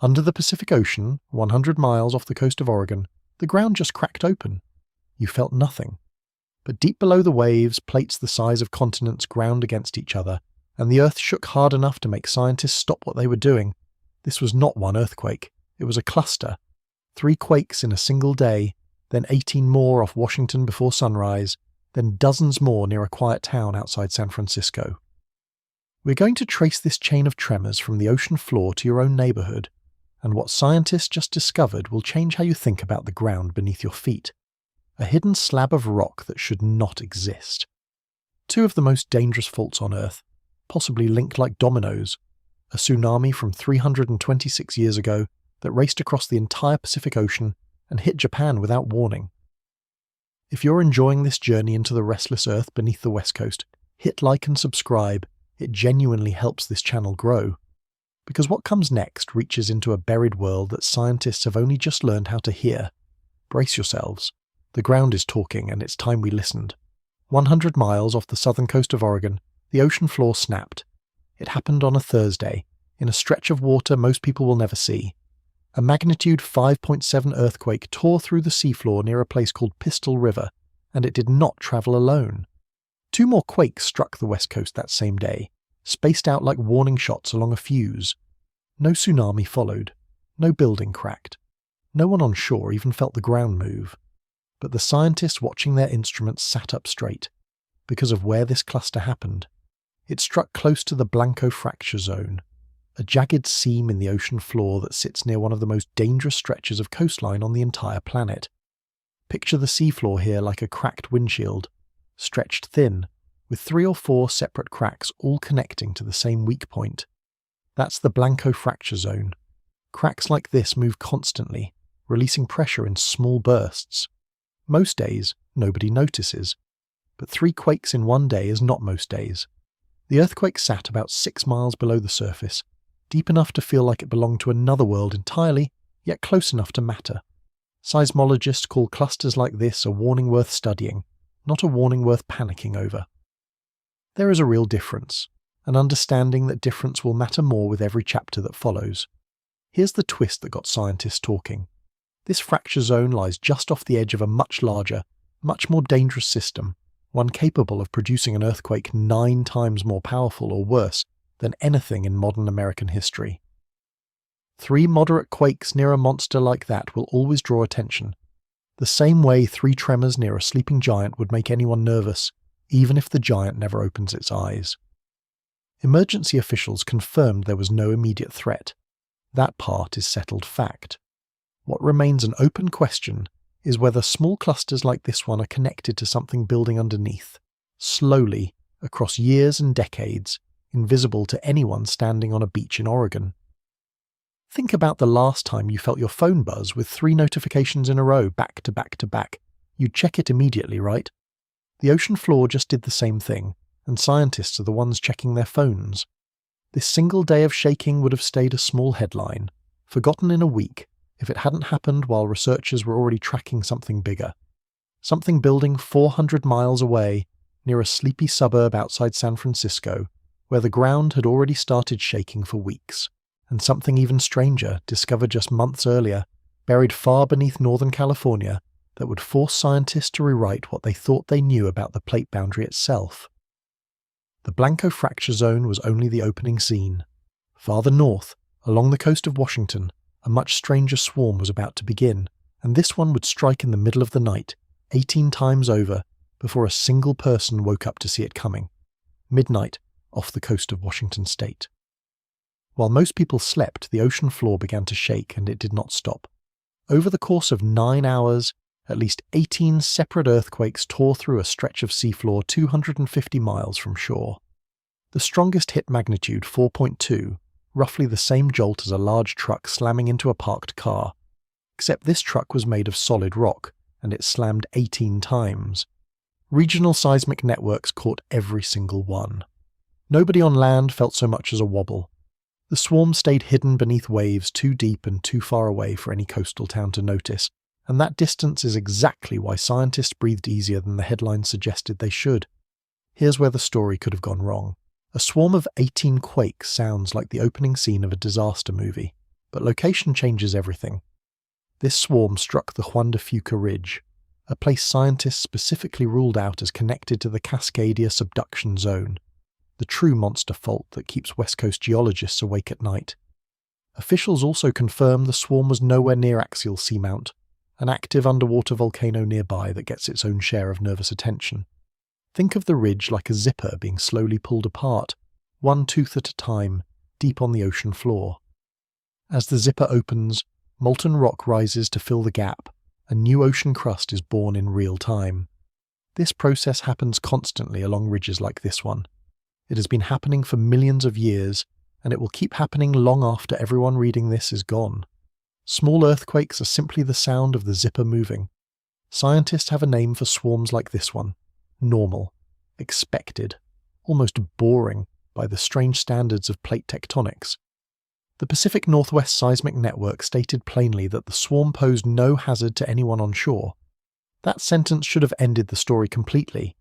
Under the Pacific Ocean, 100 miles off the coast of Oregon, the ground just cracked open. You felt nothing. But deep below the waves, plates the size of continents ground against each other, and the Earth shook hard enough to make scientists stop what they were doing. This was not one earthquake. It was a cluster. 3 quakes in a single day, then 18 more off Washington before sunrise, then dozens more near a quiet town outside San Francisco. We're going to trace this chain of tremors from the ocean floor to your own neighborhood, and what scientists just discovered will change how you think about the ground beneath your feet. A hidden slab of rock that should not exist. 2 of the most dangerous faults on Earth, possibly linked like dominoes. A tsunami from 326 years ago that raced across the entire Pacific Ocean and hit Japan without warning. If you're enjoying this journey into the restless Earth beneath the West Coast, hit like and subscribe. It genuinely helps this channel grow. Because what comes next reaches into a buried world that scientists have only just learned how to hear. Brace yourselves. The ground is talking, and it's time we listened. 100 miles off the southern coast of Oregon, the ocean floor snapped. It happened on a Thursday, in a stretch of water most people will never see. A magnitude 5.7 earthquake tore through the seafloor near a place called Pistol River, and it did not travel alone. 2 more quakes struck the west coast that same day, spaced out like warning shots along a fuse. No tsunami followed. No building cracked. No one on shore even felt the ground move. But the scientists watching their instruments sat up straight, because of where this cluster happened. It struck close to the Blanco fracture zone, a jagged seam in the ocean floor that sits near one of the most dangerous stretches of coastline on the entire planet. Picture the seafloor here like a cracked windshield, stretched thin, with 3 or 4 separate cracks all connecting to the same weak point. That's the Blanco fracture zone. Cracks like this move constantly, releasing pressure in small bursts. Most days, nobody notices. But 3 quakes in one day is not most days. The earthquake sat about 6 miles below the surface, deep enough to feel like it belonged to another world entirely, yet close enough to matter. Seismologists call clusters like this a warning worth studying, not a warning worth panicking over. There is a real difference, an understanding that difference will matter more with every chapter that follows. Here's the twist that got scientists talking. This fracture zone lies just off the edge of a much larger, much more dangerous system, one capable of producing an earthquake 9 times more powerful or worse than anything in modern American history. 3 moderate quakes near a monster like that will always draw attention, the same way 3 tremors near a sleeping giant would make anyone nervous, even if the giant never opens its eyes. Emergency officials confirmed there was no immediate threat. That part is settled fact. What remains an open question is whether small clusters like this one are connected to something building underneath, slowly, across years and decades, invisible to anyone standing on a beach in Oregon. Think about the last time you felt your phone buzz with 3 notifications in a row back to back to back. You'd check it immediately, right? The ocean floor just did the same thing, and scientists are the ones checking their phones. This single day of shaking would have stayed a small headline, forgotten in a week, if it hadn't happened while researchers were already tracking something bigger. Something building 400 miles away, near a sleepy suburb outside San Francisco, where the ground had already started shaking for weeks, and something even stranger, discovered just months earlier, buried far beneath Northern California, that would force scientists to rewrite what they thought they knew about the plate boundary itself. The Blanco fracture zone was only the opening scene. Farther north, along the coast of Washington, a much stranger swarm was about to begin, and this one would strike in the middle of the night, 18 times over, before a single person woke up to see it coming. Midnight, off the coast of Washington state. While most people slept, the ocean floor began to shake, and it did not stop. Over the course of 9 hours, at least 18 separate earthquakes tore through a stretch of seafloor 250 miles from shore. The strongest hit magnitude 4.2, roughly the same jolt as a large truck slamming into a parked car, except this truck was made of solid rock, and it slammed 18 times. Regional seismic networks caught every single one. Nobody on land felt so much as a wobble. The swarm stayed hidden beneath waves too deep and too far away for any coastal town to notice, and that distance is exactly why scientists breathed easier than the headlines suggested they should. Here's where the story could have gone wrong. A swarm of 18 quakes sounds like the opening scene of a disaster movie. But location changes everything. This swarm struck the Juan de Fuca Ridge, a place scientists specifically ruled out as connected to the Cascadia subduction zone, the true monster fault that keeps West Coast geologists awake at night. Officials also confirmed the swarm was nowhere near axial seamount, an active underwater volcano nearby that gets its own share of nervous attention. Think of the ridge like a zipper being slowly pulled apart, one tooth at a time, deep on the ocean floor. As the zipper opens, molten rock rises to fill the gap, and new ocean crust is born in real time. This process happens constantly along ridges like this one. It has been happening for millions of years, and it will keep happening long after everyone reading this is gone. Small earthquakes are simply the sound of the zipper moving. Scientists have a name for swarms like this one: normal, expected, almost boring by the strange standards of plate tectonics. The Pacific Northwest Seismic Network stated plainly that the swarm posed no hazard to anyone on shore. That sentence should have ended the story completely,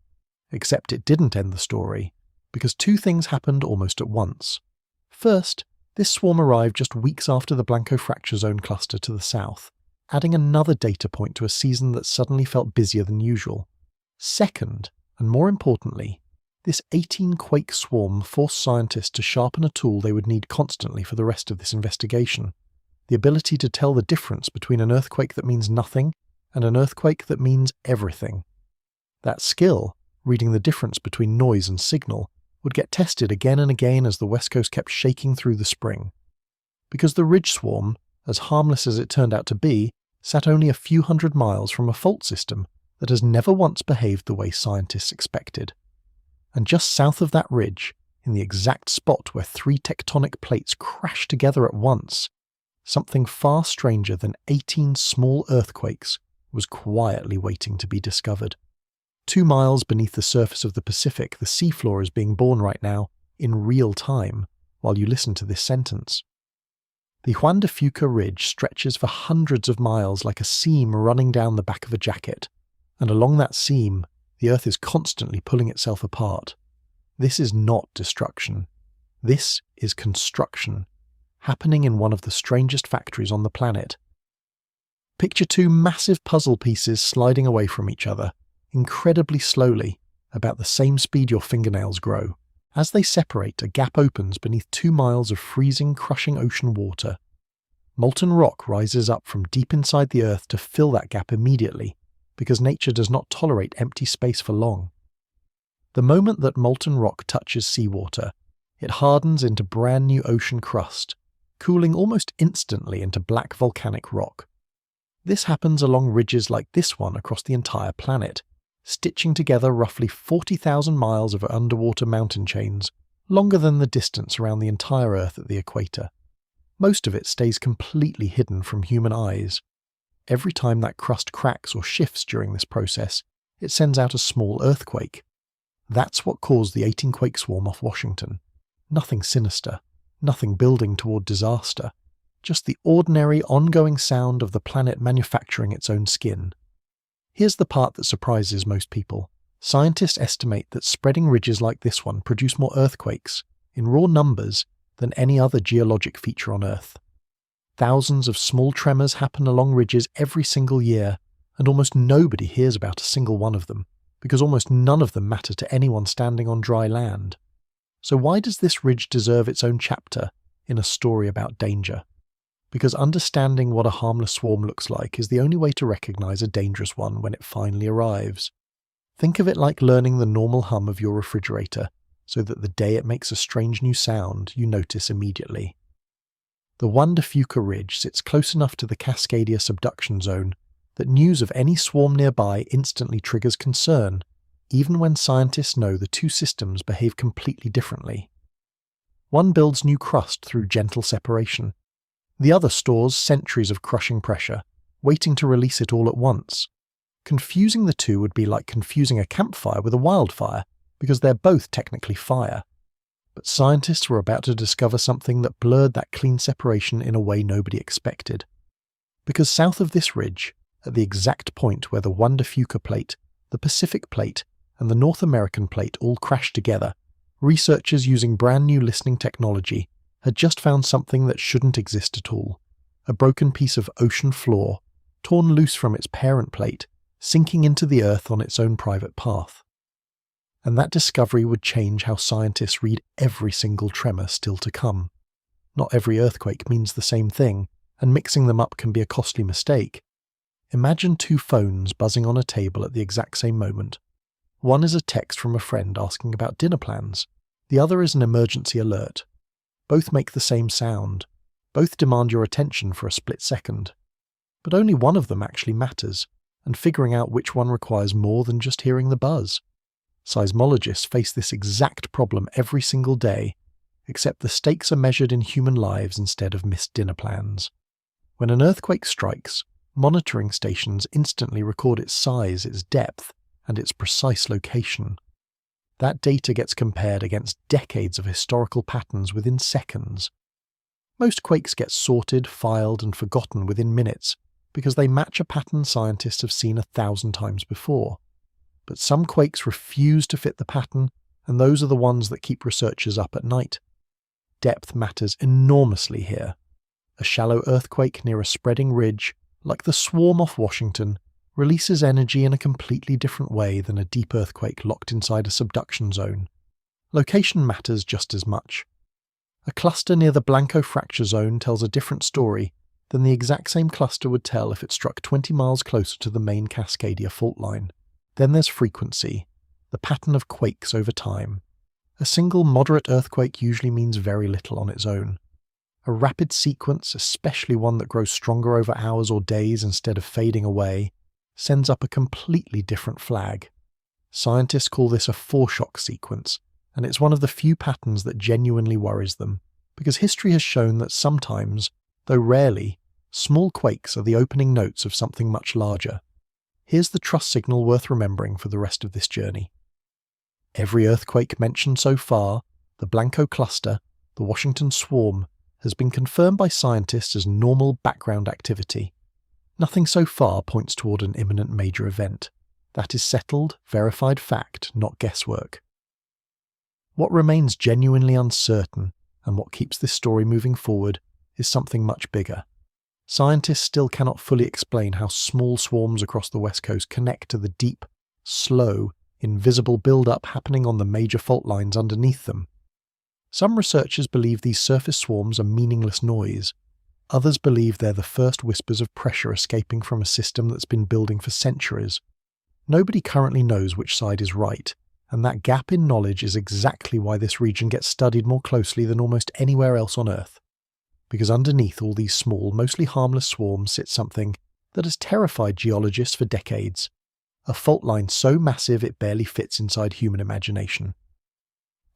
except it didn't end the story, because two things happened almost at once. First, this swarm arrived just weeks after the Blanco Fracture Zone cluster to the south, adding another data point to a season that suddenly felt busier than usual. Second, and more importantly, this 18-quake swarm forced scientists to sharpen a tool they would need constantly for the rest of this investigation: the ability to tell the difference between an earthquake that means nothing and an earthquake that means everything. That skill, reading the difference between noise and signal, would get tested again and again as the West Coast kept shaking through the spring. Because the ridge swarm, as harmless as it turned out to be, sat only a few hundred miles from a fault system that has never once behaved the way scientists expected. And just south of that ridge, in the exact spot where three tectonic plates crashed together at once, something far stranger than 18 small earthquakes was quietly waiting to be discovered. 2 miles beneath the surface of the Pacific, the seafloor is being born right now, in real time, while you listen to this sentence. The Juan de Fuca Ridge stretches for hundreds of miles like a seam running down the back of a jacket, and along that seam, the Earth is constantly pulling itself apart. This is not destruction. This is construction, happening in one of the strangest factories on the planet. Picture two massive puzzle pieces sliding away from each other, incredibly slowly, about the same speed your fingernails grow. As they separate, a gap opens beneath 2 miles of freezing, crushing ocean water. Molten rock rises up from deep inside the Earth to fill that gap immediately, because nature does not tolerate empty space for long. The moment that molten rock touches seawater, it hardens into brand new ocean crust, cooling almost instantly into black volcanic rock. This happens along ridges like this one across the entire planet, stitching together roughly 40,000 miles of underwater mountain chains, longer than the distance around the entire Earth at the equator. Most of it stays completely hidden from human eyes. Every time that crust cracks or shifts during this process, it sends out a small earthquake. That's what caused the 18-quake swarm off Washington. Nothing sinister, nothing building toward disaster, just the ordinary, ongoing sound of the planet manufacturing its own skin. Here's the part that surprises most people. Scientists estimate that spreading ridges like this one produce more earthquakes, in raw numbers, than any other geologic feature on Earth. Thousands of small tremors happen along ridges every single year, and almost nobody hears about a single one of them, because almost none of them matter to anyone standing on dry land. So why does this ridge deserve its own chapter in a story about danger? Because understanding what a harmless swarm looks like is the only way to recognize a dangerous one when it finally arrives. Think of it like learning the normal hum of your refrigerator, so that the day it makes a strange new sound, you notice immediately. The Juan de Fuca Ridge sits close enough to the Cascadia subduction zone that news of any swarm nearby instantly triggers concern, even when scientists know the two systems behave completely differently. One builds new crust through gentle separation. The other stores centuries of crushing pressure, waiting to release it all at once. Confusing the two would be like confusing a campfire with a wildfire, because they're both technically fire. But scientists were about to discover something that blurred that clean separation in a way nobody expected. Because south of this ridge, at the exact point where the Juan de Fuca plate, the Pacific plate, and the North American plate all crashed together, researchers using brand new listening technology had just found something that shouldn't exist at all, a broken piece of ocean floor, torn loose from its parent plate, sinking into the earth on its own private path. And that discovery would change how scientists read every single tremor still to come. Not every earthquake means the same thing, and mixing them up can be a costly mistake. Imagine two phones buzzing on a table at the exact same moment. One is a text from a friend asking about dinner plans. The other is an emergency alert. Both make the same sound. Both demand your attention for a split second. But only one of them actually matters, and figuring out which one requires more than just hearing the buzz. Seismologists face this exact problem every single day, except the stakes are measured in human lives instead of missed dinner plans. When an earthquake strikes, monitoring stations instantly record its size, its depth, and its precise location. That data gets compared against decades of historical patterns within seconds. Most quakes get sorted, filed, and forgotten within minutes because they match a pattern scientists have seen 1,000 times before. But some quakes refuse to fit the pattern, and those are the ones that keep researchers up at night. Depth matters enormously here. A shallow earthquake near a spreading ridge, like the swarm off Washington, releases energy in a completely different way than a deep earthquake locked inside a subduction zone. Location matters just as much. A cluster near the Blanco fracture zone tells a different story than the exact same cluster would tell if it struck 20 miles closer to the main Cascadia fault line. Then there's frequency, the pattern of quakes over time. A single moderate earthquake usually means very little on its own. A rapid sequence, especially one that grows stronger over hours or days instead of fading away, sends up a completely different flag. Scientists call this a foreshock sequence, and it's one of the few patterns that genuinely worries them, because history has shown that sometimes, though rarely, small quakes are the opening notes of something much larger. Here's the trust signal worth remembering for the rest of this journey. Every earthquake mentioned so far, the Blanco cluster, the Washington swarm, has been confirmed by scientists as normal background activity. Nothing so far points toward an imminent major event. That is settled, verified fact, not guesswork. What remains genuinely uncertain, and what keeps this story moving forward, is something much bigger. Scientists still cannot fully explain how small swarms across the West Coast connect to the deep, slow, invisible build-up happening on the major fault lines underneath them. Some researchers believe these surface swarms are meaningless noise. Others believe they're the first whispers of pressure escaping from a system that's been building for centuries. Nobody currently knows which side is right, and that gap in knowledge is exactly why this region gets studied more closely than almost anywhere else on Earth. Because underneath all these small, mostly harmless swarms sits something that has terrified geologists for decades. A fault line so massive it barely fits inside human imagination.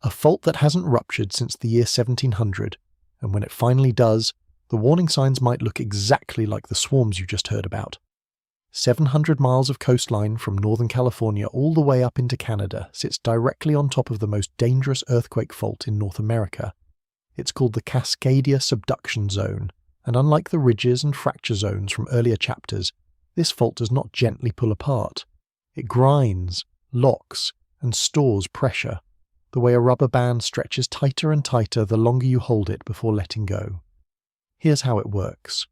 A fault that hasn't ruptured since the year 1700, and when it finally does, the warning signs might look exactly like the swarms you just heard about. 700 miles of coastline from Northern California all the way up into Canada sits directly on top of the most dangerous earthquake fault in North America. It's called the Cascadia subduction zone, and unlike the ridges and fracture zones from earlier chapters, this fault does not gently pull apart. It grinds, locks, and stores pressure, the way a rubber band stretches tighter and tighter the longer you hold it before letting go. Here's how it works.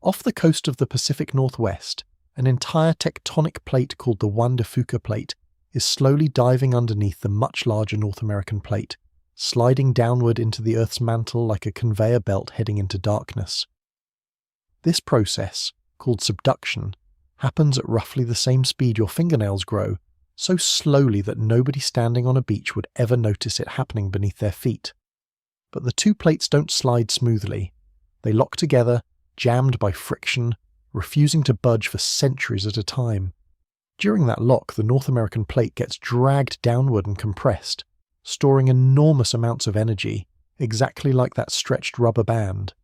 Off the coast of the Pacific Northwest, an entire tectonic plate called the Juan de Fuca Plate is slowly diving underneath the much larger North American plate, sliding downward into the Earth's mantle like a conveyor belt heading into darkness. This process, called subduction, happens at roughly the same speed your fingernails grow, so slowly that nobody standing on a beach would ever notice it happening beneath their feet. But the two plates don't slide smoothly. They lock together, jammed by friction, refusing to budge for centuries at a time. During that lock, the North American plate gets dragged downward and compressed, storing enormous amounts of energy, exactly like that stretched rubber band.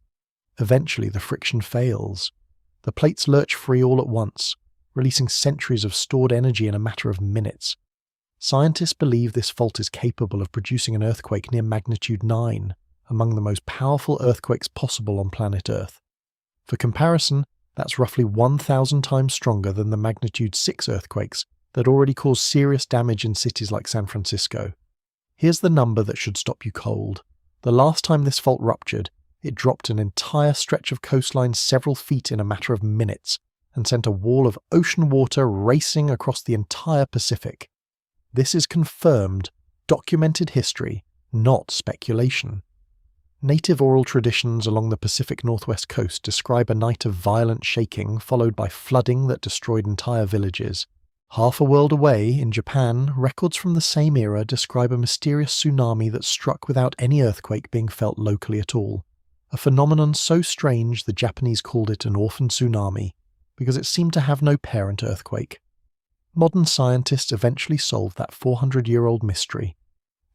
Eventually, the friction fails. The plates lurch free all at once, releasing centuries of stored energy in a matter of minutes. Scientists believe this fault is capable of producing an earthquake near magnitude 9, among the most powerful earthquakes possible on planet Earth. For comparison, that's roughly 1,000 times stronger than the magnitude 6 earthquakes that already cause serious damage in cities like San Francisco. Here's the number that should stop you cold. The last time this fault ruptured, it dropped an entire stretch of coastline several feet in a matter of minutes and sent a wall of ocean water racing across the entire Pacific. This is confirmed, documented history, not speculation. Native oral traditions along the Pacific Northwest coast describe a night of violent shaking followed by flooding that destroyed entire villages. Half a world away, in Japan, records from the same era describe a mysterious tsunami that struck without any earthquake being felt locally at all. A phenomenon so strange the Japanese called it an orphan tsunami, because it seemed to have no parent earthquake. Modern scientists eventually solved that 400-year-old mystery.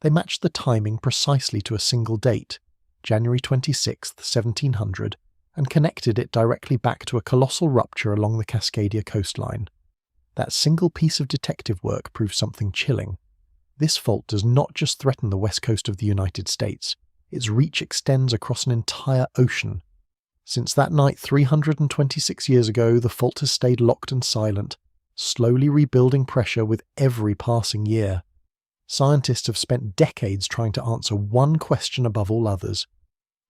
They matched the timing precisely to a single date, January 26, 1700, and connected it directly back to a colossal rupture along the Cascadia coastline. That single piece of detective work proves something chilling. This fault does not just threaten the west coast of the United States, its reach extends across an entire ocean. Since that night 326 years ago, the fault has stayed locked and silent, slowly rebuilding pressure with every passing year. Scientists have spent decades trying to answer one question above all others.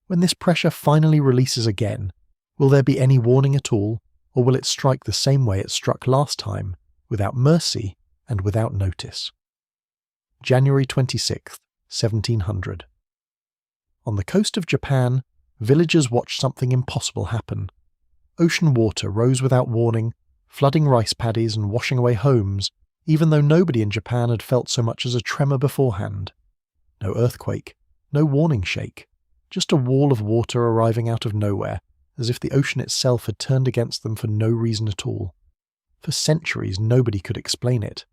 When this pressure finally releases again, will there be any warning at all, or will it strike the same way it struck last time, without mercy and without notice? January 26, 1700. On the coast of Japan, villagers watched something impossible happen. Ocean water rose without warning, flooding rice paddies and washing away homes, even though nobody in Japan had felt so much as a tremor beforehand. No earthquake, no warning shake, just a wall of water arriving out of nowhere, as if the ocean itself had turned against them for no reason at all. For centuries, nobody could explain it.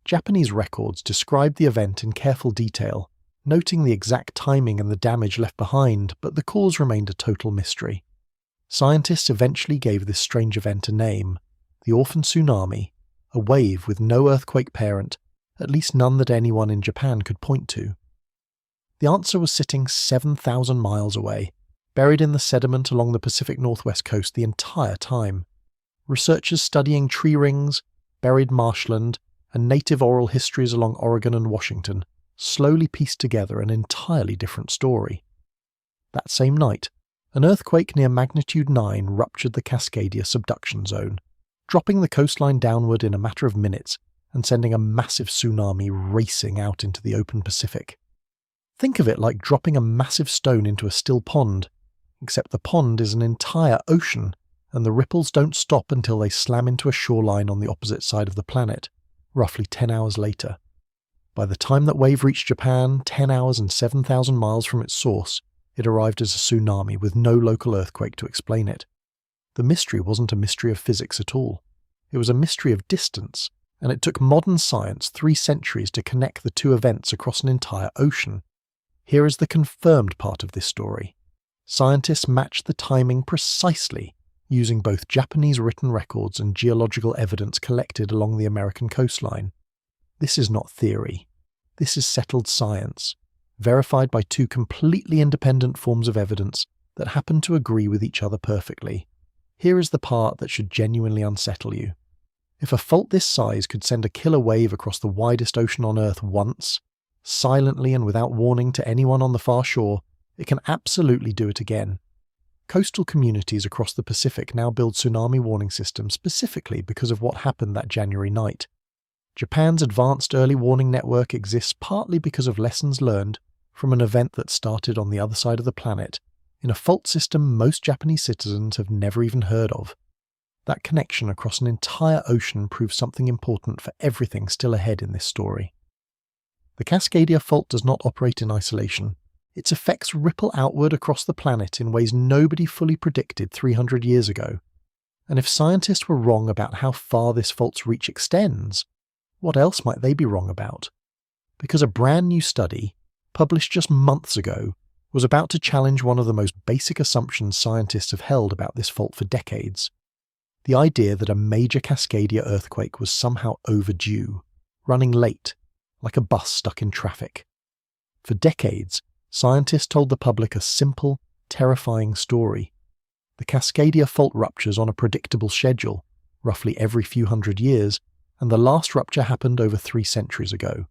Japanese records described the event in careful detail, noting the exact timing and the damage left behind, but the cause remained a total mystery. Scientists eventually gave this strange event a name, the orphan tsunami, a wave with no earthquake parent, at least none that anyone in Japan could point to. The answer was sitting 7,000 miles away, buried in the sediment along the Pacific Northwest coast the entire time. Researchers studying tree rings, buried marshland, and native oral histories along Oregon and Washington slowly pieced together an entirely different story. That same night, an earthquake near magnitude 9 ruptured the Cascadia subduction zone, dropping the coastline downward in a matter of minutes and sending a massive tsunami racing out into the open Pacific. Think of it like dropping a massive stone into a still pond, except the pond is an entire ocean, and the ripples don't stop until they slam into a shoreline on the opposite side of the planet, roughly 10 hours later. By the time that wave reached Japan, 10 hours and 7,000 miles from its source, it arrived as a tsunami with no local earthquake to explain it. The mystery wasn't a mystery of physics at all. It was a mystery of distance, and it took modern science 3 centuries to connect the two events across an entire ocean. Here is the confirmed part of this story. Scientists matched the timing precisely, using both Japanese written records and geological evidence collected along the American coastline. This is not theory. This is settled science, verified by 2 completely independent forms of evidence that happen to agree with each other perfectly. Here is the part that should genuinely unsettle you. If a fault this size could send a killer wave across the widest ocean on Earth once, silently and without warning to anyone on the far shore, it can absolutely do it again. Coastal communities across the Pacific now build tsunami warning systems specifically because of what happened that January night. Japan's advanced early warning network exists partly because of lessons learned from an event that started on the other side of the planet, in a fault system most Japanese citizens have never even heard of. That connection across an entire ocean proves something important for everything still ahead in this story. The Cascadia Fault does not operate in isolation. Its effects ripple outward across the planet in ways nobody fully predicted 300 years ago. And if scientists were wrong about how far this fault's reach extends, what else might they be wrong about? Because a brand new study, published just months ago, was about to challenge one of the most basic assumptions scientists have held about this fault for decades. The idea that a major Cascadia earthquake was somehow overdue, running late, like a bus stuck in traffic. For decades, scientists told the public a simple, terrifying story. The Cascadia Fault ruptures on a predictable schedule, roughly every few hundred years, and the last rupture happened over 3 centuries ago.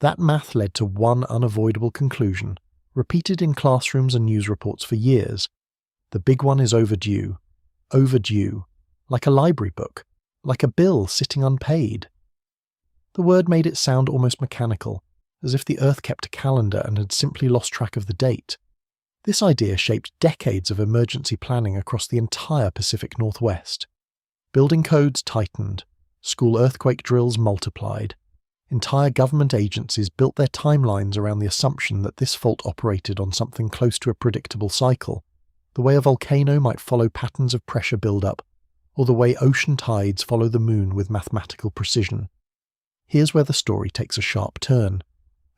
That math led to one unavoidable conclusion. repeated in classrooms and news reports for years. The big one is overdue. Overdue. Like a library book. Like a bill sitting unpaid. The word made it sound almost mechanical, as if the Earth kept a calendar and had simply lost track of the date. This idea shaped decades of emergency planning across the entire Pacific Northwest. Building codes tightened. School earthquake drills multiplied. Entire government agencies built their timelines around the assumption that this fault operated on something close to a predictable cycle, the way a volcano might follow patterns of pressure buildup, or the way ocean tides follow the moon with mathematical precision. Here's where the story takes a sharp turn.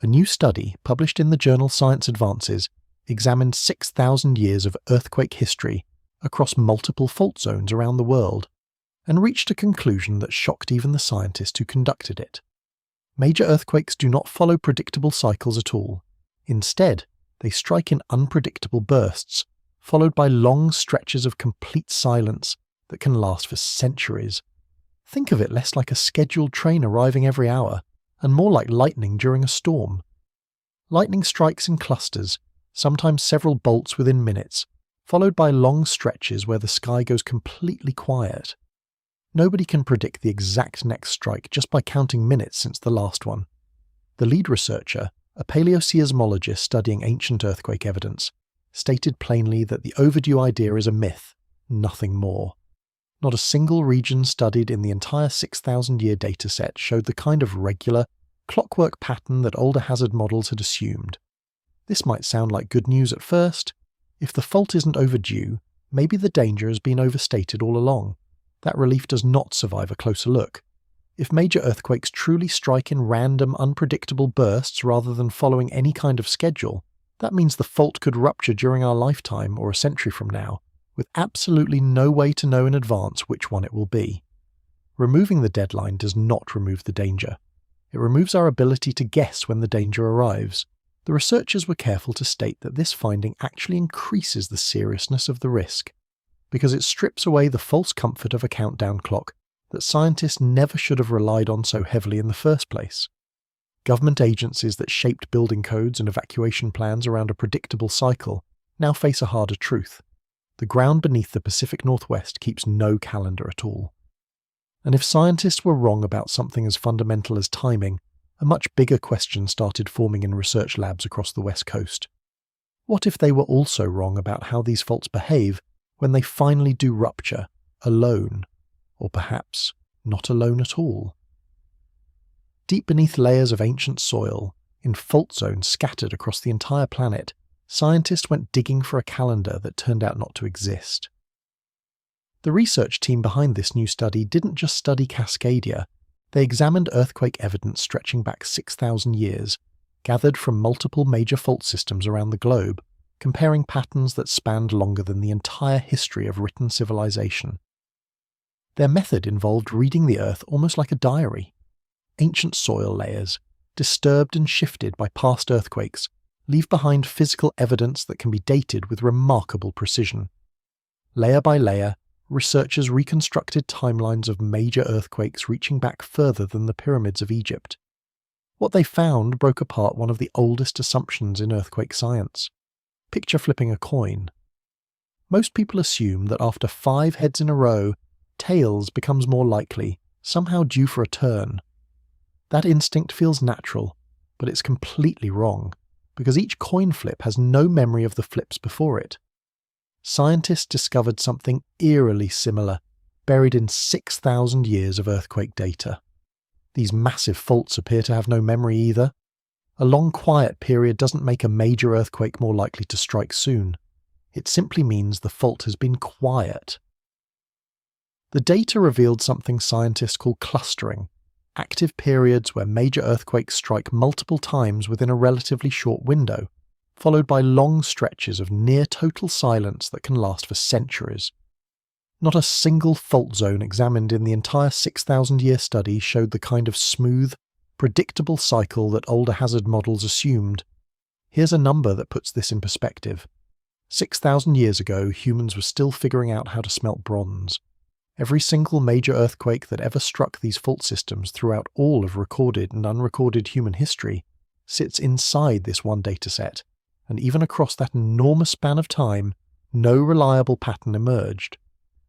A new study, published in the journal Science Advances, examined 6,000 years of earthquake history across multiple fault zones around the world, and reached a conclusion that shocked even the scientists who conducted it. Major earthquakes do not follow predictable cycles at all. Instead, they strike in unpredictable bursts, followed by long stretches of complete silence that can last for centuries. Think of it less like a scheduled train arriving every hour, and more like lightning during a storm. Lightning strikes in clusters, sometimes several bolts within minutes, followed by long stretches where the sky goes completely quiet. Nobody can predict the exact next strike just by counting minutes since the last one. The lead researcher, a paleoseismologist studying ancient earthquake evidence, stated plainly that the overdue idea is a myth, nothing more. Not a single region studied in the entire 6,000-year dataset showed the kind of regular, clockwork pattern that older hazard models had assumed. This might sound like good news at first. If the fault isn't overdue, maybe the danger has been overstated all along. That relief does not survive a closer look. If major earthquakes truly strike in random, unpredictable bursts rather than following any kind of schedule, that means the fault could rupture during our lifetime or a century from now, with absolutely no way to know in advance which one it will be. Removing the deadline does not remove the danger. It removes our ability to guess when the danger arrives. The researchers were careful to state that this finding actually increases the seriousness of the risk, because it strips away the false comfort of a countdown clock that scientists never should have relied on so heavily in the first place. Government agencies that shaped building codes and evacuation plans around a predictable cycle now face a harder truth. The ground beneath the Pacific Northwest keeps no calendar at all. And if scientists were wrong about something as fundamental as timing, a much bigger question started forming in research labs across the West Coast. What if they were also wrong about how these faults behave when they finally do rupture, alone, or perhaps not alone at all? Deep beneath layers of ancient soil, in fault zones scattered across the entire planet, scientists went digging for a calendar that turned out not to exist. The research team behind this new study didn't just study Cascadia. They examined earthquake evidence stretching back 6,000 years, gathered from multiple major fault systems around the globe, comparing patterns that spanned longer than the entire history of written civilization. Their method involved reading the Earth almost like a diary. Ancient soil layers, disturbed and shifted by past earthquakes, leave behind physical evidence that can be dated with remarkable precision. Layer by layer, researchers reconstructed timelines of major earthquakes reaching back further than the pyramids of Egypt. What they found broke apart one of the oldest assumptions in earthquake science. Picture flipping a coin. Most people assume that after 5 heads in a row, tails becomes more likely, somehow due for a turn. That instinct feels natural, but it's completely wrong, because each coin flip has no memory of the flips before it. Scientists discovered something eerily similar, buried in 6,000 years of earthquake data. These massive faults appear to have no memory either. A long quiet period doesn't make a major earthquake more likely to strike soon. It simply means the fault has been quiet. The data revealed something scientists call clustering, active periods where major earthquakes strike multiple times within a relatively short window, followed by long stretches of near-total silence that can last for centuries. Not a single fault zone examined in the entire 6,000-year study showed the kind of smooth, predictable cycle that older hazard models assumed. Here's a number that puts this in perspective. 6,000 years ago, humans were still figuring out how to smelt bronze. Every single major earthquake that ever struck these fault systems throughout all of recorded and unrecorded human history sits inside this one dataset, and even across that enormous span of time, no reliable pattern emerged.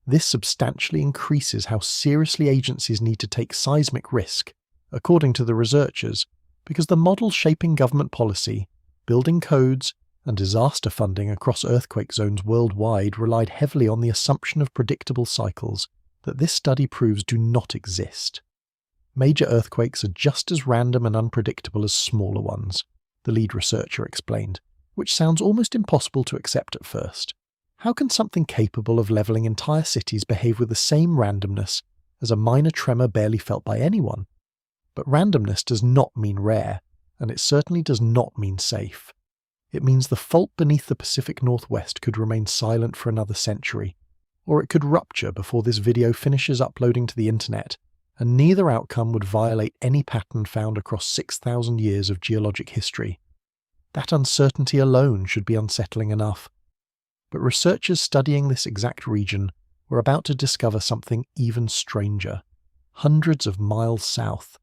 This substantially increases how seriously agencies need to take seismic risk, according to the researchers, because the models shaping government policy, building codes, and disaster funding across earthquake zones worldwide relied heavily on the assumption of predictable cycles that this study proves do not exist. Major earthquakes are just as random and unpredictable as smaller ones, the lead researcher explained, which sounds almost impossible to accept at first. How can something capable of levelling entire cities behave with the same randomness as a minor tremor barely felt by anyone? But randomness does not mean rare, and it certainly does not mean safe. It means the fault beneath the Pacific Northwest could remain silent for another century, or it could rupture before this video finishes uploading to the internet, and neither outcome would violate any pattern found across 6,000 years of geologic history. That uncertainty alone should be unsettling enough. But researchers studying this exact region were about to discover something even stranger. Hundreds of miles south,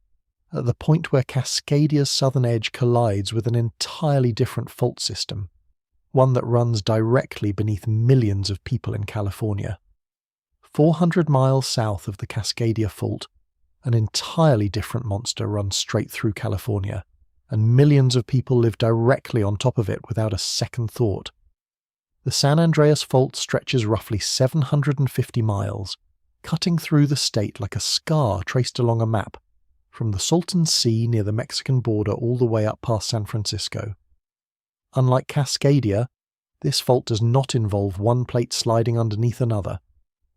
at the point where Cascadia's southern edge collides with an entirely different fault system, one that runs directly beneath millions of people in California. 400 miles south of the Cascadia Fault, an entirely different monster runs straight through California, and millions of people live directly on top of it without a second thought. The San Andreas Fault stretches roughly 750 miles, cutting through the state like a scar traced along a map, from the Salton Sea near the Mexican border all the way up past San Francisco. Unlike Cascadia, this fault does not involve one plate sliding underneath another.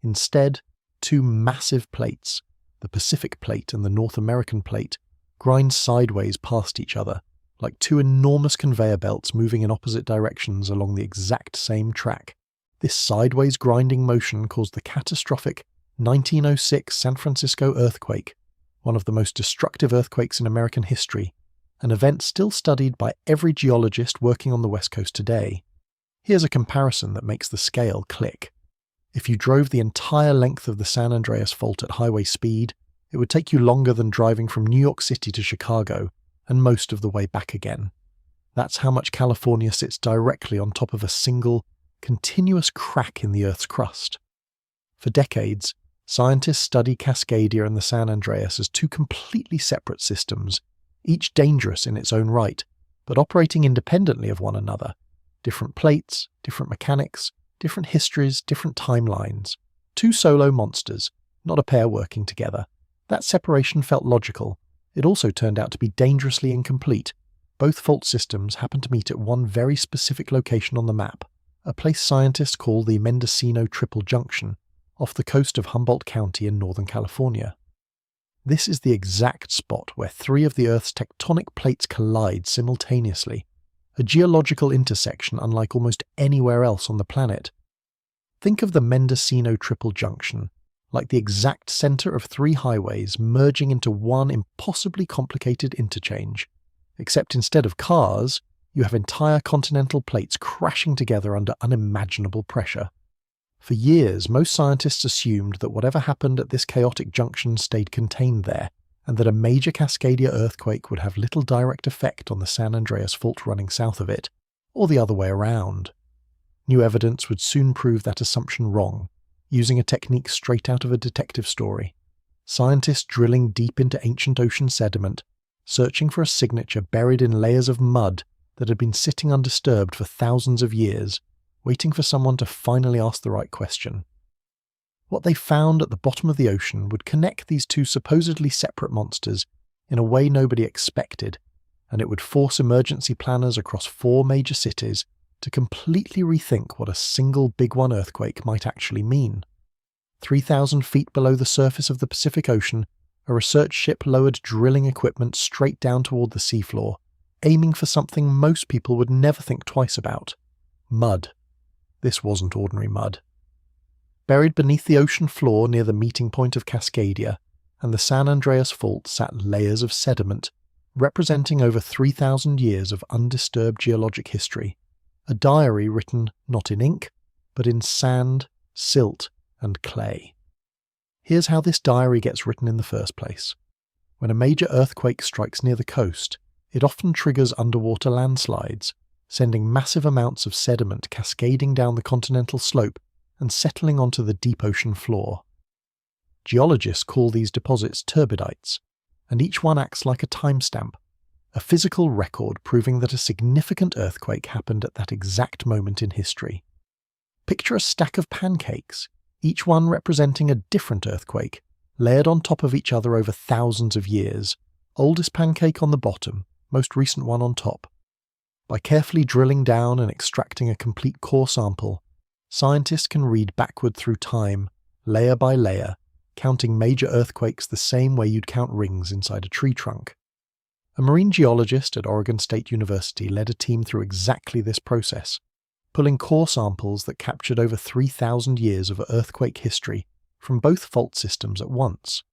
Instead, two massive plates, the Pacific Plate and the North American Plate, grind sideways past each other, like two enormous conveyor belts moving in opposite directions along the exact same track. This sideways grinding motion caused the catastrophic 1906 San Francisco earthquake, one of the most destructive earthquakes in American history, an event still studied by every geologist working on the West Coast today. Here's a comparison that makes the scale click. If you drove the entire length of the San Andreas Fault at highway speed, it would take you longer than driving from New York City to Chicago, and most of the way back again. That's how much California sits directly on top of a single, continuous crack in the Earth's crust. For decades, scientists study Cascadia and the San Andreas as two completely separate systems, each dangerous in its own right, but operating independently of one another. Different plates, different mechanics, different histories, different timelines. Two solo monsters, not a pair working together. That separation felt logical. It also turned out to be dangerously incomplete. Both fault systems happen to meet at one very specific location on the map, a place scientists call the Mendocino Triple Junction, off the coast of Humboldt County in Northern California. This is the exact spot where three of the Earth's tectonic plates collide simultaneously, a geological intersection unlike almost anywhere else on the planet. Think of the Mendocino Triple Junction like the exact center of three highways merging into one impossibly complicated interchange, except instead of cars, you have entire continental plates crashing together under unimaginable pressure. For years, most scientists assumed that whatever happened at this chaotic junction stayed contained there, and that a major Cascadia earthquake would have little direct effect on the San Andreas Fault running south of it, or the other way around. New evidence would soon prove that assumption wrong, using a technique straight out of a detective story. Scientists drilling deep into ancient ocean sediment, searching for a signature buried in layers of mud that had been sitting undisturbed for thousands of years, waiting for someone to finally ask the right question. What they found at the bottom of the ocean would connect these two supposedly separate monsters in a way nobody expected, and it would force emergency planners across 4 major cities to completely rethink what a single Big One earthquake might actually mean. 3,000 feet below the surface of the Pacific Ocean, a research ship lowered drilling equipment straight down toward the seafloor, aiming for something most people would never think twice about: mud. This wasn't ordinary mud. Buried beneath the ocean floor near the meeting point of Cascadia and the San Andreas Fault sat layers of sediment, representing over 3,000 years of undisturbed geologic history. A diary written not in ink, but in sand, silt, and clay. Here's how this diary gets written in the first place. When a major earthquake strikes near the coast, it often triggers underwater landslides, sending massive amounts of sediment cascading down the continental slope and settling onto the deep ocean floor. Geologists call these deposits turbidites, and each one acts like a timestamp, a physical record proving that a significant earthquake happened at that exact moment in history. Picture a stack of pancakes, each one representing a different earthquake, layered on top of each other over thousands of years, oldest pancake on the bottom, most recent one on top. By carefully drilling down and extracting a complete core sample, scientists can read backward through time, layer by layer, counting major earthquakes the same way you'd count rings inside a tree trunk. A marine geologist at Oregon State University led a team through exactly this process, pulling core samples that captured over 3,000 years of earthquake history from both fault systems at once.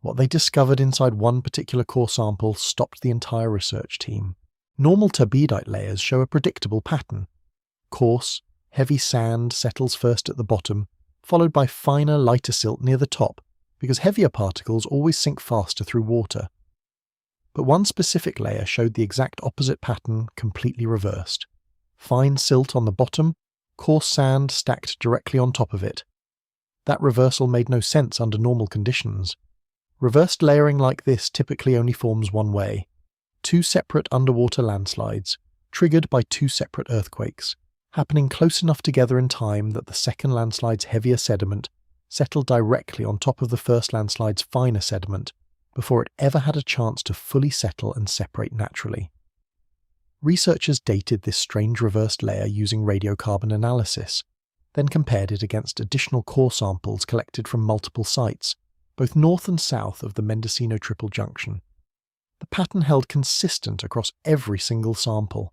What they discovered inside one particular core sample stopped the entire research team. Normal turbidite layers show a predictable pattern. Coarse, heavy sand settles first at the bottom, followed by finer, lighter silt near the top, because heavier particles always sink faster through water. But one specific layer showed the exact opposite pattern, completely reversed. Fine silt on the bottom, coarse sand stacked directly on top of it. That reversal made no sense under normal conditions. Reversed layering like this typically only forms one way: two separate underwater landslides, triggered by two separate earthquakes, happening close enough together in time that the second landslide's heavier sediment settled directly on top of the first landslide's finer sediment before it ever had a chance to fully settle and separate naturally. Researchers dated this strange reversed layer using radiocarbon analysis, then compared it against additional core samples collected from multiple sites, both north and south of the Mendocino Triple Junction. The pattern held consistent across every single sample.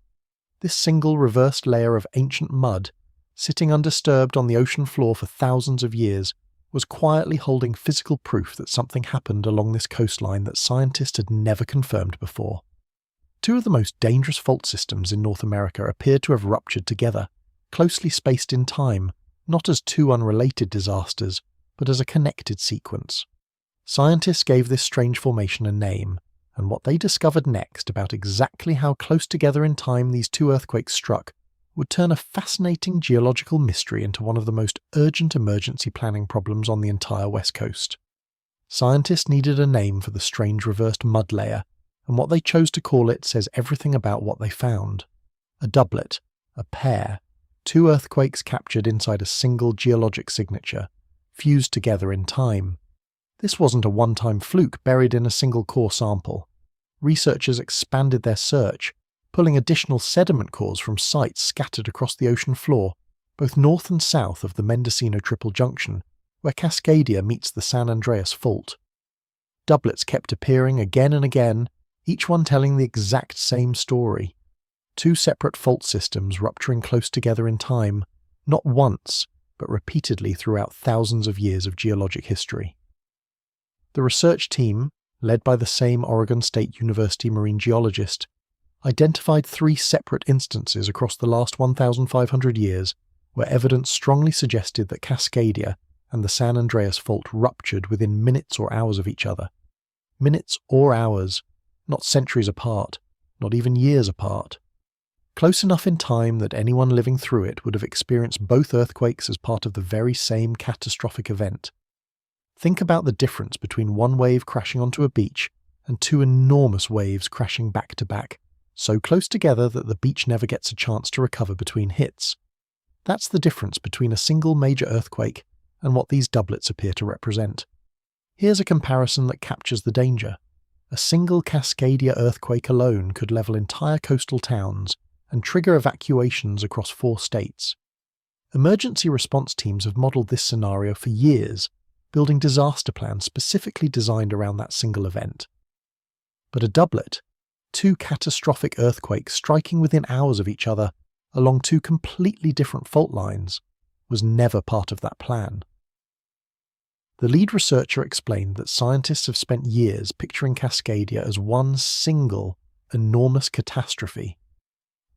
This single reversed layer of ancient mud, sitting undisturbed on the ocean floor for thousands of years, was quietly holding physical proof that something happened along this coastline that scientists had never confirmed before. Two of the most dangerous fault systems in North America appeared to have ruptured together, closely spaced in time, not as two unrelated disasters, but as a connected sequence. Scientists gave this strange formation a name, and what they discovered next about exactly how close together in time these two earthquakes struck would turn a fascinating geological mystery into one of the most urgent emergency planning problems on the entire West Coast. Scientists needed a name for the strange reversed mud layer, and what they chose to call it says everything about what they found. A doublet, a pair, two earthquakes captured inside a single geologic signature, fused together in time. This wasn't a one-time fluke buried in a single core sample. Researchers expanded their search, pulling additional sediment cores from sites scattered across the ocean floor, both north and south of the Mendocino Triple Junction, where Cascadia meets the San Andreas Fault. Doublets kept appearing again and again, each one telling the exact same story. Two separate fault systems rupturing close together in time, not once, but repeatedly throughout thousands of years of geologic history. The research team, led by the same Oregon State University marine geologist, identified three separate instances across the last 1,500 years where evidence strongly suggested that Cascadia and the San Andreas Fault ruptured within minutes or hours of each other. Minutes or hours, not centuries apart, not even years apart. Close enough in time that anyone living through it would have experienced both earthquakes as part of the very same catastrophic event. Think about the difference between one wave crashing onto a beach and two enormous waves crashing back to back, so close together that the beach never gets a chance to recover between hits. That's the difference between a single major earthquake and what these doublets appear to represent. Here's a comparison that captures the danger. A single Cascadia earthquake alone could level entire coastal towns and trigger evacuations across 4 states. Emergency response teams have modelled this scenario for years, building disaster plans specifically designed around that single event. But a doublet, two catastrophic earthquakes striking within hours of each other along two completely different fault lines, was never part of that plan. The lead researcher explained that scientists have spent years picturing Cascadia as one single, enormous catastrophe.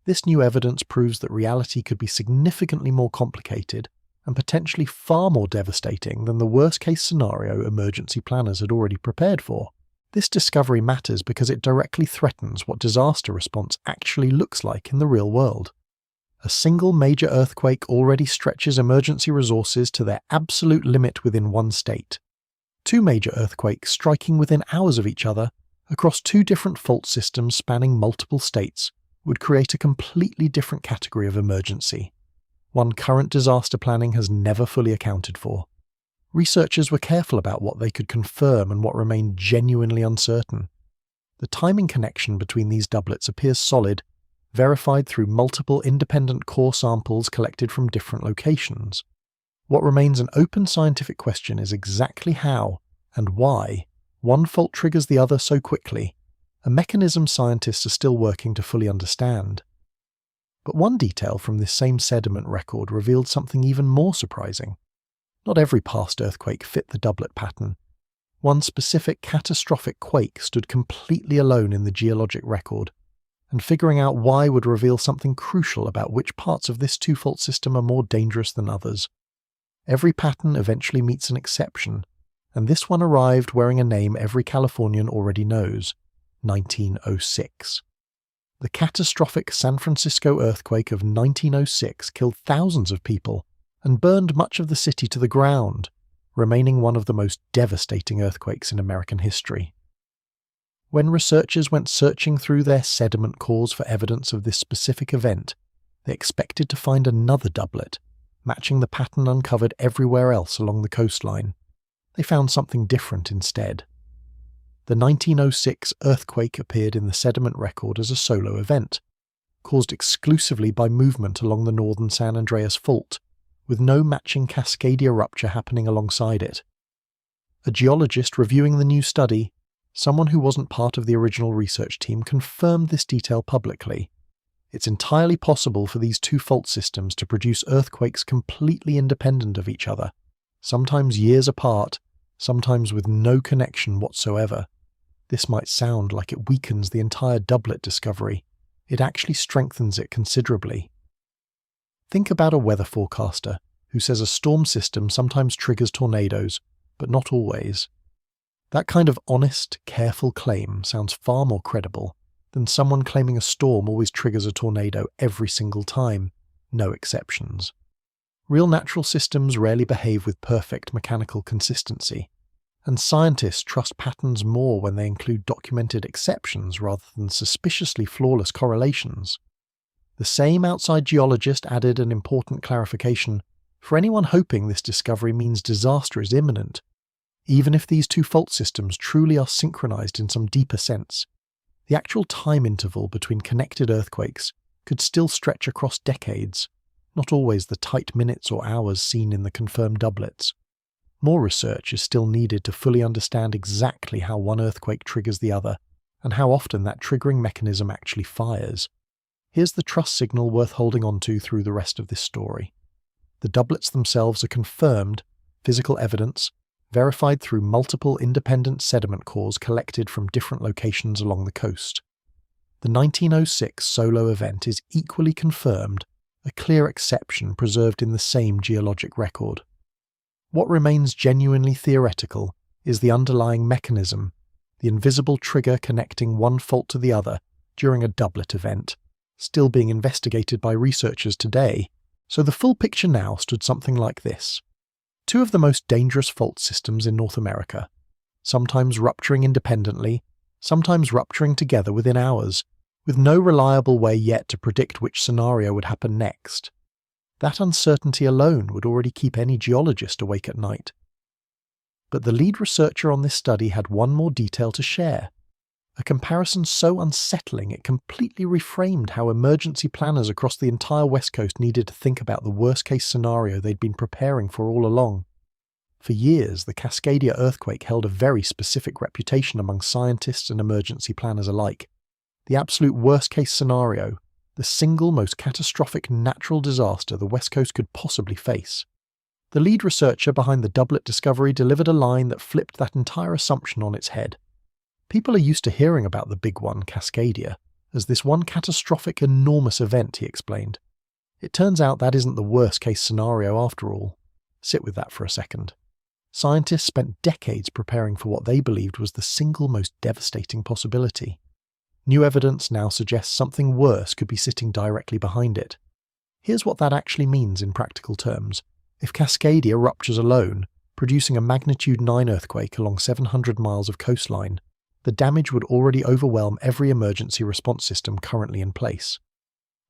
This new evidence proves that reality could be significantly more complicated and potentially far more devastating than the worst-case scenario emergency planners had already prepared for. This discovery matters because it directly threatens what disaster response actually looks like in the real world. A single major earthquake already stretches emergency resources to their absolute limit within one state. Two major earthquakes striking within hours of each other across two different fault systems spanning multiple states would create a completely different category of emergency, one current disaster planning has never fully accounted for. Researchers were careful about what they could confirm and what remained genuinely uncertain. The timing connection between these doublets appears solid, verified through multiple independent core samples collected from different locations. What remains an open scientific question is exactly how and why one fault triggers the other so quickly, a mechanism scientists are still working to fully understand. But one detail from this same sediment record revealed something even more surprising. Not every past earthquake fit the doublet pattern. One specific catastrophic quake stood completely alone in the geologic record, and figuring out why would reveal something crucial about which parts of this two-fault system are more dangerous than others. Every pattern eventually meets an exception, and this one arrived wearing a name every Californian already knows: 1906. The catastrophic San Francisco earthquake of 1906 killed thousands of people and burned much of the city to the ground, remaining one of the most devastating earthquakes in American history. When researchers went searching through their sediment cores for evidence of this specific event, they expected to find another doublet, matching the pattern uncovered everywhere else along the coastline. They found something different instead. The 1906 earthquake appeared in the sediment record as a solo event, caused exclusively by movement along the northern San Andreas Fault, with no matching Cascadia rupture happening alongside it. A geologist reviewing the new study, someone who wasn't part of the original research team, confirmed this detail publicly. It's entirely possible for these two fault systems to produce earthquakes completely independent of each other, sometimes years apart, sometimes with no connection whatsoever. This might sound like it weakens the entire doublet discovery. It actually strengthens it considerably. Think about a weather forecaster who says a storm system sometimes triggers tornadoes, but not always. That kind of honest, careful claim sounds far more credible than someone claiming a storm always triggers a tornado every single time, no exceptions. Real natural systems rarely behave with perfect mechanical consistency, and scientists trust patterns more when they include documented exceptions rather than suspiciously flawless correlations. The same outside geologist added an important clarification: for anyone hoping this discovery means disaster is imminent, even if these two fault systems truly are synchronized in some deeper sense, the actual time interval between connected earthquakes could still stretch across decades, not always the tight minutes or hours seen in the confirmed doublets. More research is still needed to fully understand exactly how one earthquake triggers the other, and how often that triggering mechanism actually fires. Here's the trust signal worth holding on to through the rest of this story. The doublets themselves are confirmed, physical evidence, verified through multiple independent sediment cores collected from different locations along the coast. The 1906 solo event is equally confirmed, a clear exception preserved in the same geologic record. What remains genuinely theoretical is the underlying mechanism, the invisible trigger connecting one fault to the other during a doublet event, still being investigated by researchers today. So the full picture now stood something like this. Two of the most dangerous fault systems in North America, sometimes rupturing independently, sometimes rupturing together within hours, with no reliable way yet to predict which scenario would happen next. That uncertainty alone would already keep any geologist awake at night. But the lead researcher on this study had one more detail to share. A comparison so unsettling it completely reframed how emergency planners across the entire West Coast needed to think about the worst-case scenario they'd been preparing for all along. For years, the Cascadia earthquake held a very specific reputation among scientists and emergency planners alike. The absolute worst-case scenario, the single most catastrophic natural disaster the West Coast could possibly face. The lead researcher behind the doublet discovery delivered a line that flipped that entire assumption on its head. People are used to hearing about the big one, Cascadia, as this one catastrophic, enormous event, he explained. It turns out that isn't the worst-case scenario after all. Sit with that for a second. Scientists spent decades preparing for what they believed was the single most devastating possibility. New evidence now suggests something worse could be sitting directly behind it. Here's what that actually means in practical terms. If Cascadia ruptures alone, producing a magnitude 9 earthquake along 700 miles of coastline, the damage would already overwhelm every emergency response system currently in place.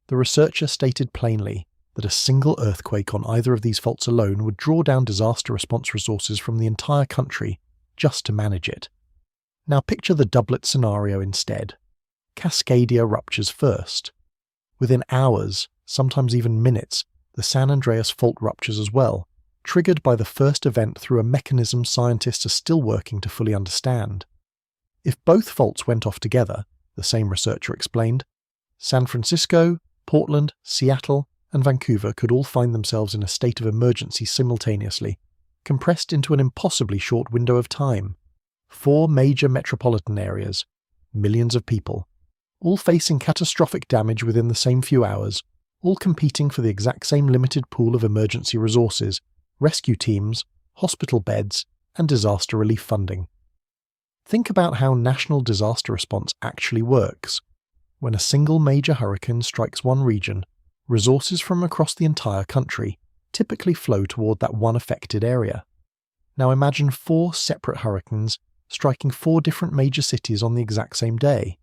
The researcher stated plainly that a single earthquake on either of these faults alone would draw down disaster response resources from the entire country just to manage it. Now picture the doublet scenario instead. Cascadia ruptures first. Within hours, sometimes even minutes, the San Andreas fault ruptures as well, triggered by the first event through a mechanism scientists are still working to fully understand. If both faults went off together, the same researcher explained, San Francisco, Portland, Seattle, and Vancouver could all find themselves in a state of emergency simultaneously, compressed into an impossibly short window of time. 4 major metropolitan areas, millions of people, all facing catastrophic damage within the same few hours, all competing for the exact same limited pool of emergency resources, rescue teams, hospital beds, and disaster relief funding. Think about how national disaster response actually works. When a single major hurricane strikes one region, resources from across the entire country typically flow toward that one affected area. Now imagine 4 separate hurricanes striking 4 different major cities on the exact same day.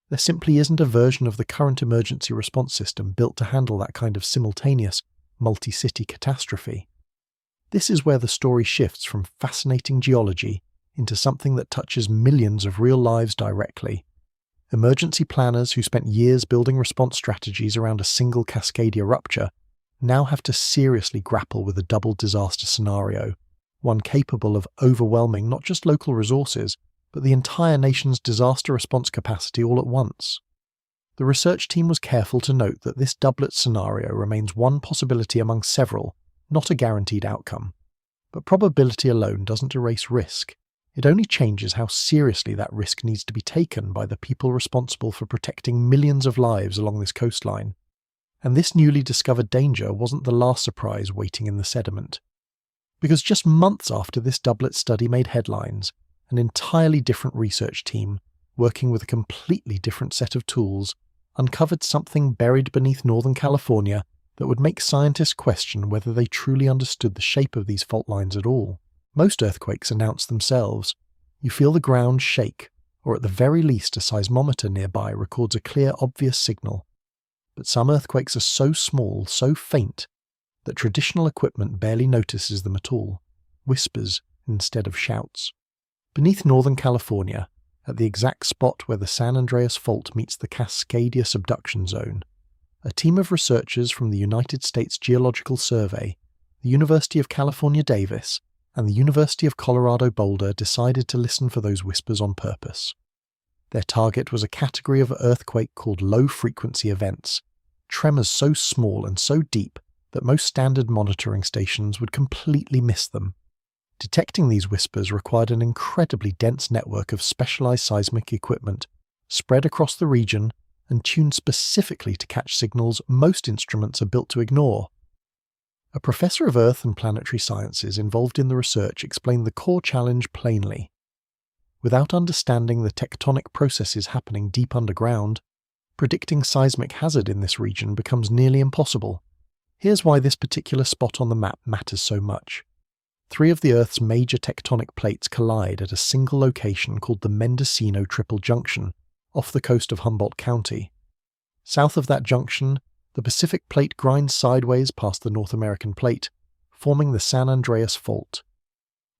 There simply isn't a version of the current emergency response system built to handle that kind of simultaneous, multi-city catastrophe. This is where the story shifts from fascinating geology into something that touches millions of real lives directly. Emergency planners who spent years building response strategies around a single Cascadia rupture now have to seriously grapple with a double disaster scenario, one capable of overwhelming not just local resources, but the entire nation's disaster response capacity all at once. The research team was careful to note that this doublet scenario remains one possibility among several, not a guaranteed outcome. But probability alone doesn't erase risk. It only changes how seriously that risk needs to be taken by the people responsible for protecting millions of lives along this coastline. And this newly discovered danger wasn't the last surprise waiting in the sediment. Because just months after this doublet study made headlines, an entirely different research team, working with a completely different set of tools, uncovered something buried beneath Northern California that would make scientists question whether they truly understood the shape of these fault lines at all. Most earthquakes announce themselves. You feel the ground shake, or at the very least a seismometer nearby records a clear, obvious signal. But some earthquakes are so small, so faint, that traditional equipment barely notices them at all, whispers instead of shouts. Beneath Northern California, at the exact spot where the San Andreas Fault meets the Cascadia subduction zone, a team of researchers from the United States Geological Survey, the University of California, Davis, and the University of Colorado Boulder decided to listen for those whispers on purpose. Their target was a category of earthquake called low-frequency events, tremors so small and so deep that most standard monitoring stations would completely miss them. Detecting these whispers required an incredibly dense network of specialized seismic equipment, spread across the region and tuned specifically to catch signals most instruments are built to ignore. A professor of Earth and planetary sciences involved in the research explained the core challenge plainly. Without understanding the tectonic processes happening deep underground, predicting seismic hazard in this region becomes nearly impossible. Here's why this particular spot on the map matters so much. 3 of the Earth's major tectonic plates collide at a single location called the Mendocino Triple Junction, off the coast of Humboldt County. South of that junction, the Pacific Plate grinds sideways past the North American Plate, forming the San Andreas Fault.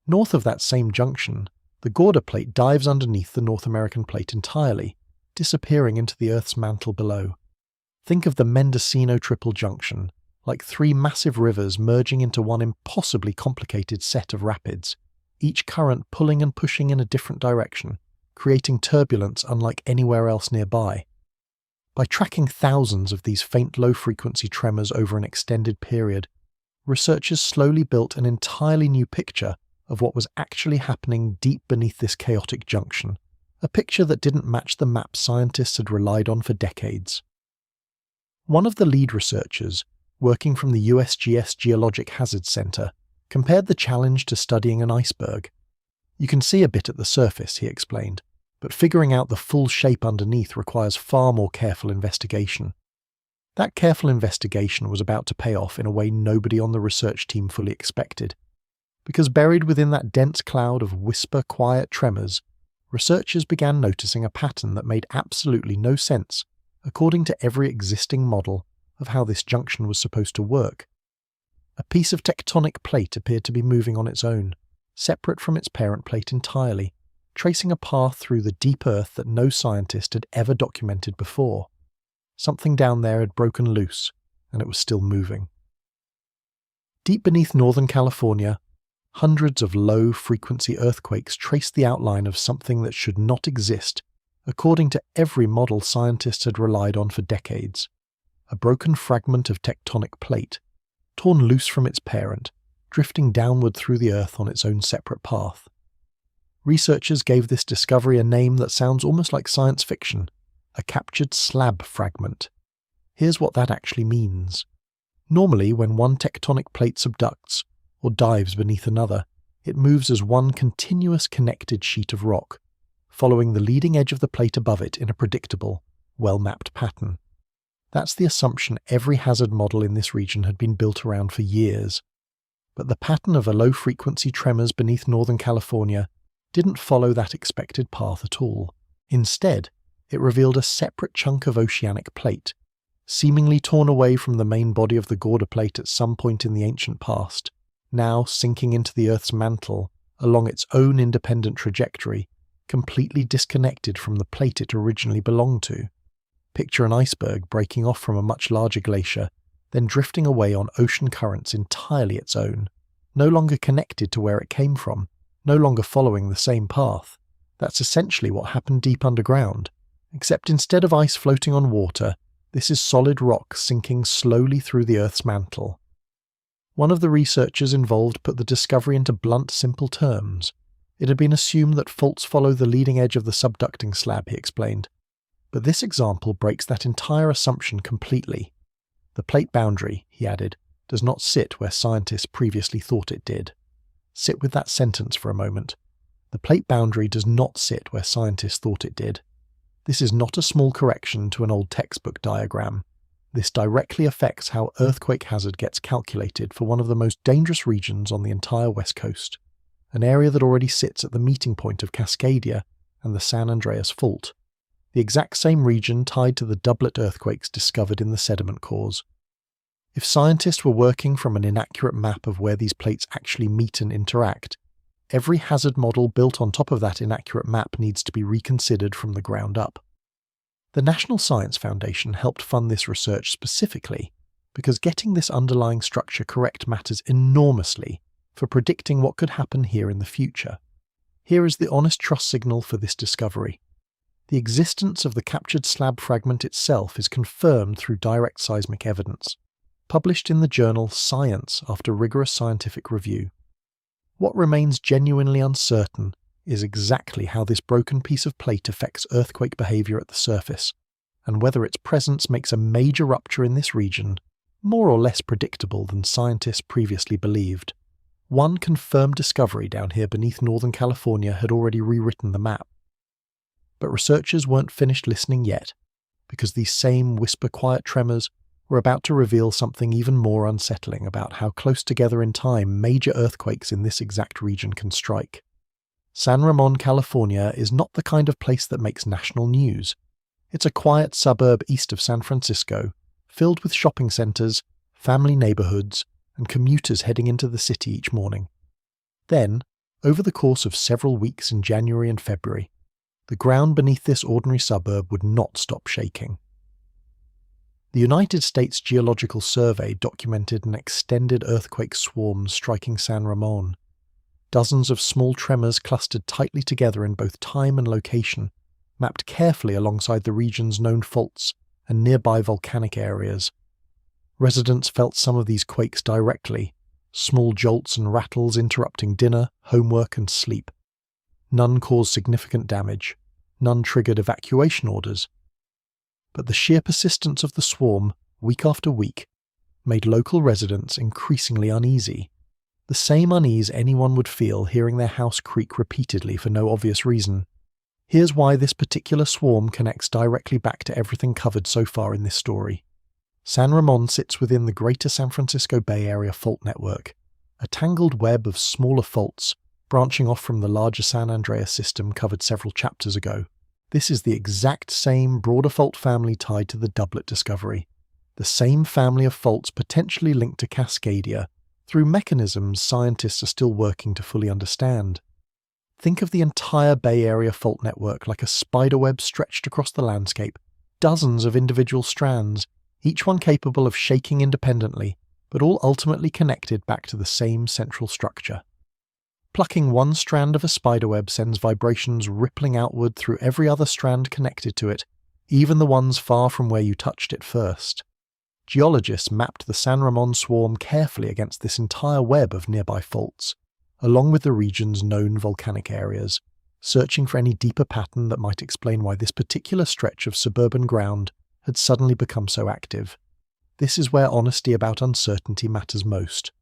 North of that same junction, the Gorda Plate dives underneath the North American Plate entirely, disappearing into the Earth's mantle below. Think of the Mendocino Triple Junction like 3 massive rivers merging into one impossibly complicated set of rapids, each current pulling and pushing in a different direction, creating turbulence unlike anywhere else nearby. By tracking thousands of these faint low-frequency tremors over an extended period, researchers slowly built an entirely new picture of what was actually happening deep beneath this chaotic junction, a picture that didn't match the map scientists had relied on for decades. One of the lead researchers, working from the USGS Geologic Hazards Center, compared the challenge to studying an iceberg. You can see a bit at the surface, he explained, but figuring out the full shape underneath requires far more careful investigation. That careful investigation was about to pay off in a way nobody on the research team fully expected. Because buried within that dense cloud of whisper-quiet tremors, researchers began noticing a pattern that made absolutely no sense, according to every existing model of how this junction was supposed to work. A piece of tectonic plate appeared to be moving on its own, separate from its parent plate entirely, tracing a path through the deep earth that no scientist had ever documented before. Something down there had broken loose, and it was still moving. Deep beneath Northern California, hundreds of low-frequency earthquakes traced the outline of something that should not exist, according to every model scientists had relied on for decades. A broken fragment of tectonic plate, torn loose from its parent, drifting downward through the earth on its own separate path. Researchers gave this discovery a name that sounds almost like science fiction: a captured slab fragment. Here's what that actually means. Normally, when one tectonic plate subducts, or dives beneath another, it moves as one continuous connected sheet of rock, following the leading edge of the plate above it in a predictable, well-mapped pattern. That's the assumption every hazard model in this region had been built around for years. But the pattern of a low-frequency tremors beneath Northern California didn't follow that expected path at all. Instead, it revealed a separate chunk of oceanic plate, seemingly torn away from the main body of the Gorda plate at some point in the ancient past, now sinking into the Earth's mantle along its own independent trajectory, completely disconnected from the plate it originally belonged to. Picture an iceberg breaking off from a much larger glacier, then drifting away on ocean currents entirely its own, no longer connected to where it came from, no longer following the same path. That's essentially what happened deep underground, except instead of ice floating on water, this is solid rock sinking slowly through the Earth's mantle. One of the researchers involved put the discovery into blunt, simple terms. It had been assumed that faults follow the leading edge of the subducting slab, he explained. But this example breaks that entire assumption completely. The plate boundary, he added, does not sit where scientists previously thought it did. Sit with that sentence for a moment. The plate boundary does not sit where scientists thought it did. This is not a small correction to an old textbook diagram. This directly affects how earthquake hazard gets calculated for one of the most dangerous regions on the entire West Coast, an area that already sits at the meeting point of Cascadia and the San Andreas Fault, the exact same region tied to the doublet earthquakes discovered in the sediment cores. If scientists were working from an inaccurate map of where these plates actually meet and interact, every hazard model built on top of that inaccurate map needs to be reconsidered from the ground up. The National Science Foundation helped fund this research specifically because getting this underlying structure correct matters enormously for predicting what could happen here in the future. Here is the honest trust signal for this discovery. The existence of the captured slab fragment itself is confirmed through direct seismic evidence, published in the journal Science after rigorous scientific review. What remains genuinely uncertain is exactly how this broken piece of plate affects earthquake behavior at the surface, and whether its presence makes a major rupture in this region more or less predictable than scientists previously believed. One confirmed discovery down here beneath Northern California had already rewritten the map. But researchers weren't finished listening yet, because these same whisper-quiet tremors were about to reveal something even more unsettling about how close together in time major earthquakes in this exact region can strike. San Ramon, California is not the kind of place that makes national news. It's a quiet suburb east of San Francisco, filled with shopping centers, family neighborhoods, and commuters heading into the city each morning. Then, over the course of several weeks in January and February, the ground beneath this ordinary suburb would not stop shaking. The United States Geological Survey documented an extended earthquake swarm striking San Ramon. Dozens of small tremors clustered tightly together in both time and location, mapped carefully alongside the region's known faults and nearby volcanic areas. Residents felt some of these quakes directly, small jolts and rattles interrupting dinner, homework and sleep. None caused significant damage, none triggered evacuation orders. But the sheer persistence of the swarm, week after week, made local residents increasingly uneasy. The same unease anyone would feel hearing their house creak repeatedly for no obvious reason. Here's why this particular swarm connects directly back to everything covered so far in this story. San Ramon sits within the greater San Francisco Bay Area fault network, a tangled web of smaller faults branching off from the larger San Andreas system covered several chapters ago. This is the exact same broader fault family tied to the doublet discovery. The same family of faults potentially linked to Cascadia through mechanisms scientists are still working to fully understand. Think of the entire Bay Area fault network like a spiderweb stretched across the landscape, dozens of individual strands, each one capable of shaking independently, but all ultimately connected back to the same central structure. Plucking one strand of a spiderweb sends vibrations rippling outward through every other strand connected to it, even the ones far from where you touched it first. Geologists mapped the San Ramon swarm carefully against this entire web of nearby faults, along with the region's known volcanic areas, searching for any deeper pattern that might explain why this particular stretch of suburban ground had suddenly become so active. This is where honesty about uncertainty matters most.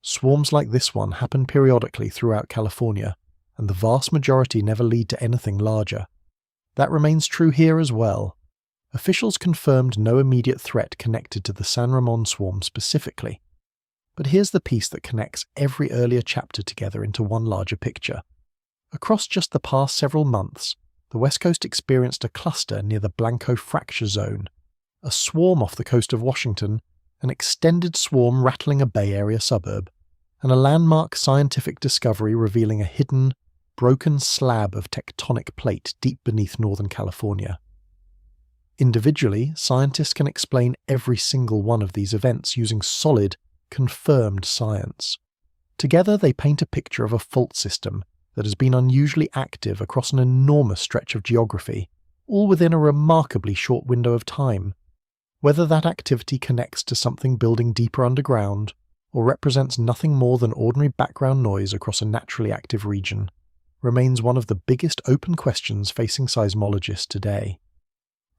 Swarms like this one happen periodically throughout California, and the vast majority never lead to anything larger. That remains true here as well. Officials confirmed no immediate threat connected to the San Ramon swarm specifically. But here's the piece that connects every earlier chapter together into one larger picture. Across just the past several months, the West Coast experienced a cluster near the Blanco fracture zone, a swarm off the coast of Washington, an extended swarm rattling a Bay Area suburb, and a landmark scientific discovery revealing a hidden, broken slab of tectonic plate deep beneath Northern California. Individually, scientists can explain every single one of these events using solid, confirmed science. Together they paint a picture of a fault system that has been unusually active across an enormous stretch of geography, all within a remarkably short window of time. Whether that activity connects to something building deeper underground, or represents nothing more than ordinary background noise across a naturally active region, remains one of the biggest open questions facing seismologists today.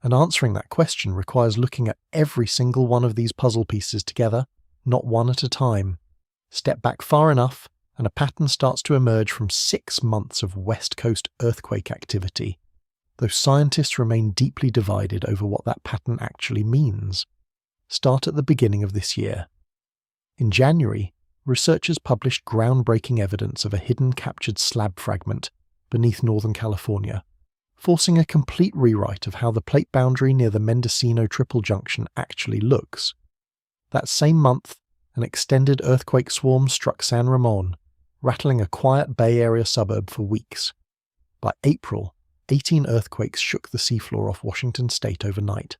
And answering that question requires looking at every single one of these puzzle pieces together, not one at a time. Step back far enough, and a pattern starts to emerge from 6 months of West Coast earthquake activity, though scientists remain deeply divided over what that pattern actually means. Start at the beginning of this year. In January, researchers published groundbreaking evidence of a hidden captured slab fragment beneath Northern California, forcing a complete rewrite of how the plate boundary near the Mendocino Triple Junction actually looks. That same month, an extended earthquake swarm struck San Ramon, rattling a quiet Bay Area suburb for weeks. By April, 18 earthquakes shook the seafloor off Washington state overnight.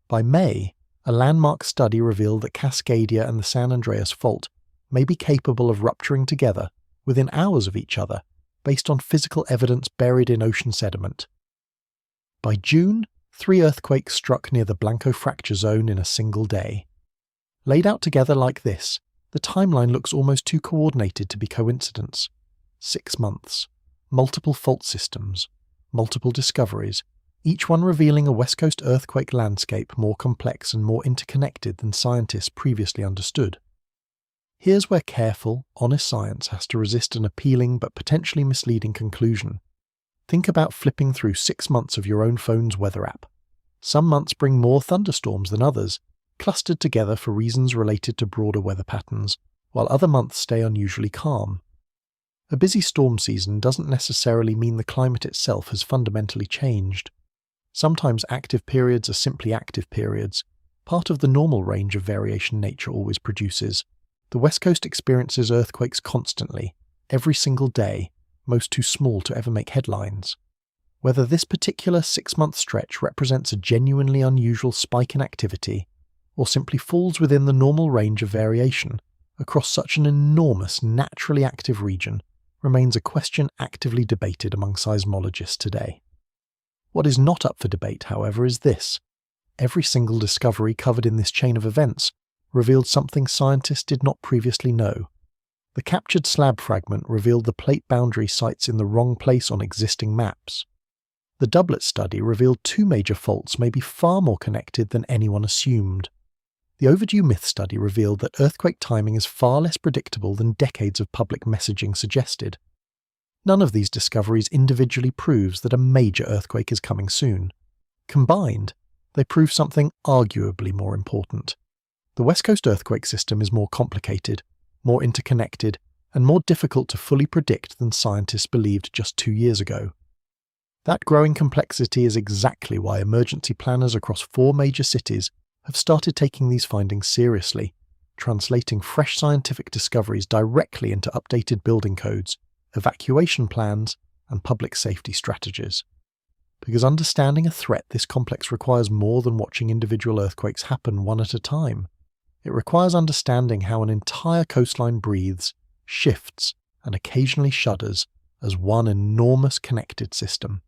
By May, a landmark study revealed that Cascadia and the San Andreas Fault may be capable of rupturing together within hours of each other, based on physical evidence buried in ocean sediment. By June, 3 earthquakes struck near the Blanco fracture zone in a single day. Laid out together like this, the timeline looks almost too coordinated to be coincidence. 6 months, multiple fault systems, multiple discoveries, each one revealing a West Coast earthquake landscape more complex and more interconnected than scientists previously understood. Here's where careful, honest science has to resist an appealing but potentially misleading conclusion. Think about flipping through 6 months of your own phone's weather app. Some months bring more thunderstorms than others, clustered together for reasons related to broader weather patterns, while other months stay unusually calm. A busy storm season doesn't necessarily mean the climate itself has fundamentally changed. Sometimes active periods are simply active periods, part of the normal range of variation nature always produces. The West Coast experiences earthquakes constantly, every single day, most too small to ever make headlines. Whether this particular 6-month stretch represents a genuinely unusual spike in activity, or simply falls within the normal range of variation across such an enormous, naturally active region, remains a question actively debated among seismologists today. What is not up for debate, however, is this. Every single discovery covered in this chain of events revealed something scientists did not previously know. The captured slab fragment revealed the plate boundary sites in the wrong place on existing maps. The doublet study revealed 2 major faults may be far more connected than anyone assumed. The overdue myth study revealed that earthquake timing is far less predictable than decades of public messaging suggested. None of these discoveries individually proves that a major earthquake is coming soon. Combined, they prove something arguably more important. The West Coast earthquake system is more complicated, more interconnected, and more difficult to fully predict than scientists believed just 2 years ago. That growing complexity is exactly why emergency planners across 4 major cities have started taking these findings seriously, translating fresh scientific discoveries directly into updated building codes, evacuation plans, and public safety strategies. Because understanding a threat this complex requires more than watching individual earthquakes happen one at a time. It requires understanding how an entire coastline breathes, shifts, and occasionally shudders as one enormous connected system.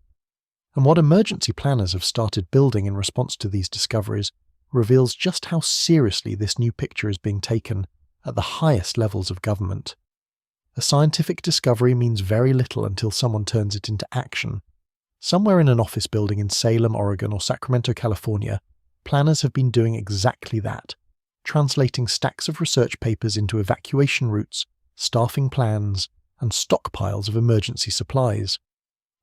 And what emergency planners have started building in response to these discoveries reveals just how seriously this new picture is being taken at the highest levels of government. A scientific discovery means very little until someone turns it into action. Somewhere in an office building in Salem, Oregon or Sacramento, California, planners have been doing exactly that, translating stacks of research papers into evacuation routes, staffing plans, and stockpiles of emergency supplies.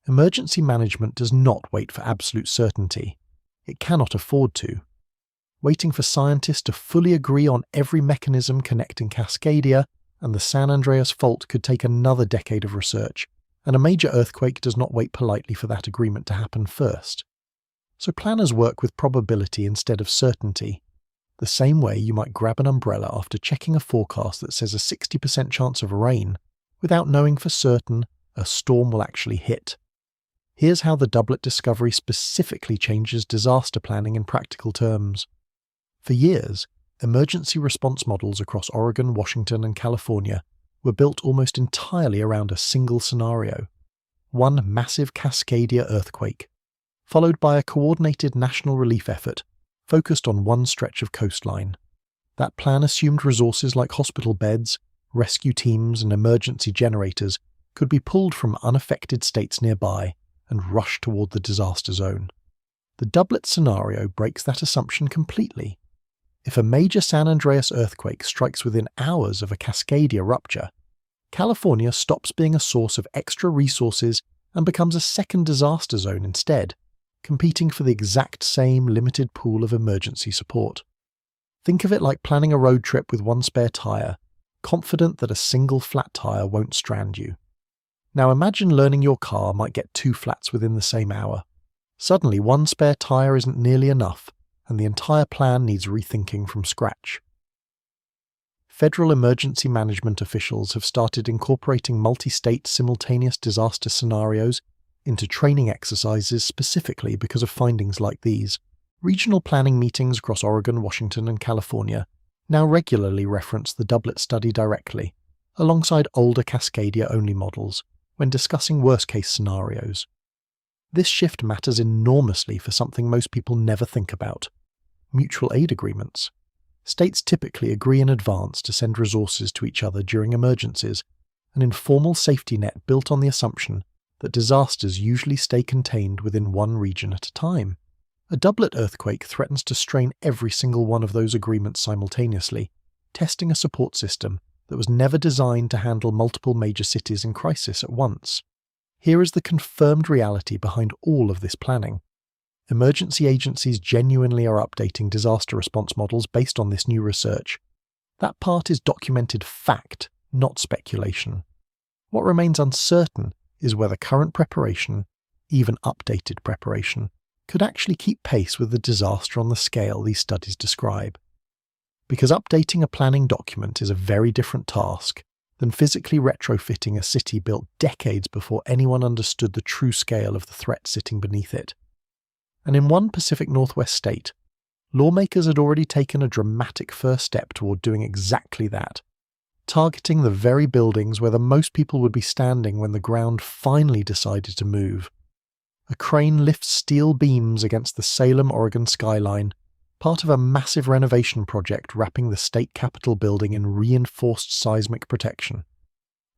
Emergency management does not wait for absolute certainty. It cannot afford to. Waiting for scientists to fully agree on every mechanism connecting Cascadia and the San Andreas Fault could take another decade of research, and a major earthquake does not wait politely for that agreement to happen first. So planners work with probability instead of certainty, the same way you might grab an umbrella after checking a forecast that says a 60% chance of rain, without knowing for certain a storm will actually hit. Here's how the doublet discovery specifically changes disaster planning in practical terms. For years, emergency response models across Oregon, Washington, and California were built almost entirely around a single scenario: one massive Cascadia earthquake, followed by a coordinated national relief effort focused on one stretch of coastline. That plan assumed resources like hospital beds, rescue teams, and emergency generators could be pulled from unaffected states nearby and rushed toward the disaster zone. The doublet scenario breaks that assumption completely. If a major San Andreas earthquake strikes within hours of a Cascadia rupture, California stops being a source of extra resources and becomes a second disaster zone instead, competing for the exact same limited pool of emergency support. Think of it like planning a road trip with one spare tyre, confident that a single flat tyre won't strand you. Now imagine learning your car might get 2 flats within the same hour. Suddenly one spare tyre isn't nearly enough, and the entire plan needs rethinking from scratch. Federal emergency management officials have started incorporating multi-state simultaneous disaster scenarios into training exercises specifically because of findings like these. Regional planning meetings across Oregon, Washington, and California now regularly reference the doublet study directly, alongside older Cascadia-only models, when discussing worst-case scenarios. This shift matters enormously for something most people never think about: mutual aid agreements. States typically agree in advance to send resources to each other during emergencies, an informal safety net built on the assumption that disasters usually stay contained within one region at a time. A doublet earthquake threatens to strain every single one of those agreements simultaneously, testing a support system that was never designed to handle multiple major cities in crisis at once. Here is the confirmed reality behind all of this planning. Emergency agencies genuinely are updating disaster response models based on this new research. That part is documented fact, not speculation. What remains uncertain is whether current preparation, even updated preparation, could actually keep pace with the disaster on the scale these studies describe. Because updating a planning document is a very different task than physically retrofitting a city built decades before anyone understood the true scale of the threat sitting beneath it. And in one Pacific Northwest state, lawmakers had already taken a dramatic first step toward doing exactly that, targeting the very buildings where the most people would be standing when the ground finally decided to move. A crane lifts steel beams against the Salem, Oregon skyline, part of a massive renovation project wrapping the state capitol building in reinforced seismic protection.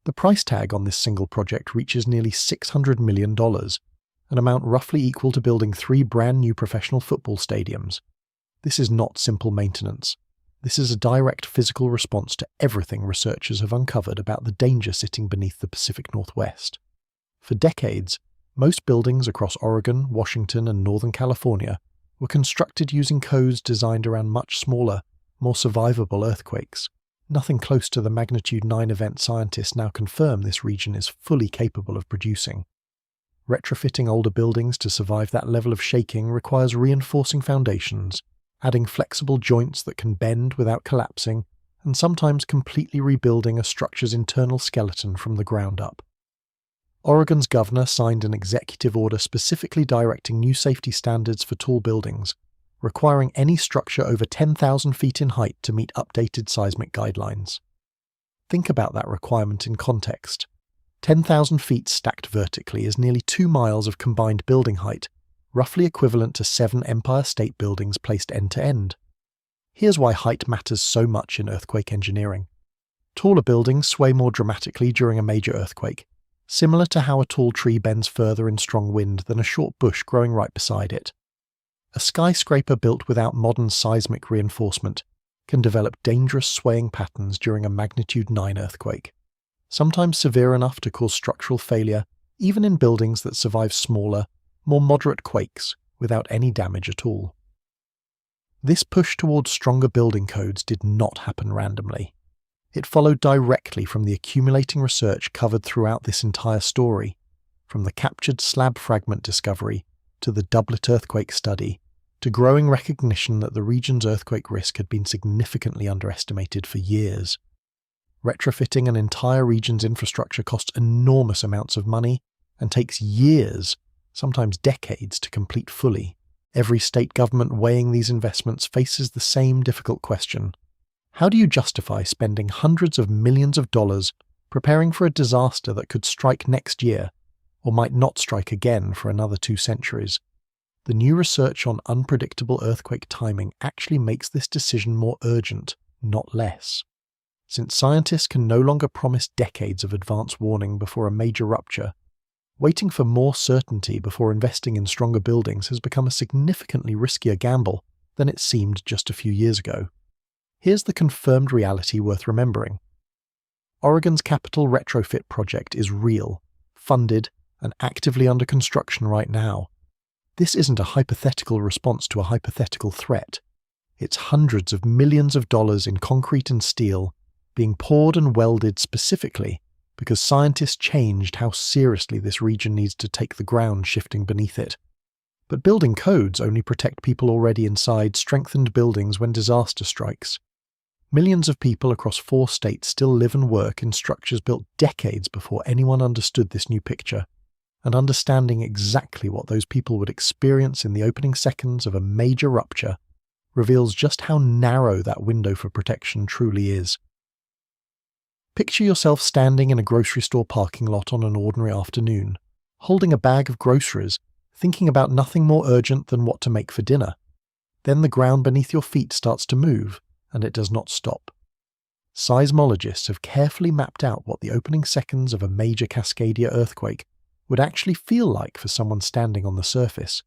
The price tag on this single project reaches nearly $600 million, an amount roughly equal to building 3 brand new professional football stadiums. This is not simple maintenance. This is a direct physical response to everything researchers have uncovered about the danger sitting beneath the Pacific Northwest. For decades, most buildings across Oregon, Washington, and Northern California were constructed using codes designed around much smaller, more survivable earthquakes. Nothing close to the magnitude 9 event scientists now confirm this region is fully capable of producing. Retrofitting older buildings to survive that level of shaking requires reinforcing foundations, adding flexible joints that can bend without collapsing, and sometimes completely rebuilding a structure's internal skeleton from the ground up. Oregon's governor signed an executive order specifically directing new safety standards for tall buildings, requiring any structure over 10,000 feet in height to meet updated seismic guidelines. Think about that requirement in context. 10,000 feet stacked vertically is nearly 2 miles of combined building height, roughly equivalent to 7 Empire State Buildings placed end to end. Here's why height matters so much in earthquake engineering. Taller buildings sway more dramatically during a major earthquake, similar to how a tall tree bends further in strong wind than a short bush growing right beside it. A skyscraper built without modern seismic reinforcement can develop dangerous swaying patterns during a magnitude 9 earthquake, sometimes severe enough to cause structural failure even in buildings that survive smaller, more moderate quakes without any damage at all. This push towards stronger building codes did not happen randomly. It followed directly from the accumulating research covered throughout this entire story, from the captured slab fragment discovery to the doublet earthquake study, to growing recognition that the region's earthquake risk had been significantly underestimated for years. Retrofitting an entire region's infrastructure costs enormous amounts of money and takes years, sometimes decades, to complete fully. Every state government weighing these investments faces the same difficult question. How do you justify spending hundreds of millions of dollars preparing for a disaster that could strike next year, or might not strike again for another 2 centuries? The new research on unpredictable earthquake timing actually makes this decision more urgent, not less. Since scientists can no longer promise decades of advance warning before a major rupture, waiting for more certainty before investing in stronger buildings has become a significantly riskier gamble than it seemed just a few years ago. Here's the confirmed reality worth remembering. Oregon's capital retrofit project is real, funded, and actively under construction right now. This isn't a hypothetical response to a hypothetical threat. It's hundreds of millions of dollars in concrete and steel being poured and welded specifically because scientists changed how seriously this region needs to take the ground shifting beneath it. But building codes only protect people already inside strengthened buildings when disaster strikes. Millions of people across 4 states still live and work in structures built decades before anyone understood this new picture, and understanding exactly what those people would experience in the opening seconds of a major rupture reveals just how narrow that window for protection truly is. Picture yourself standing in a grocery store parking lot on an ordinary afternoon, holding a bag of groceries, thinking about nothing more urgent than what to make for dinner. Then the ground beneath your feet starts to move, and it does not stop. Seismologists have carefully mapped out what the opening seconds of a major Cascadia earthquake would actually feel like for someone standing on the surface,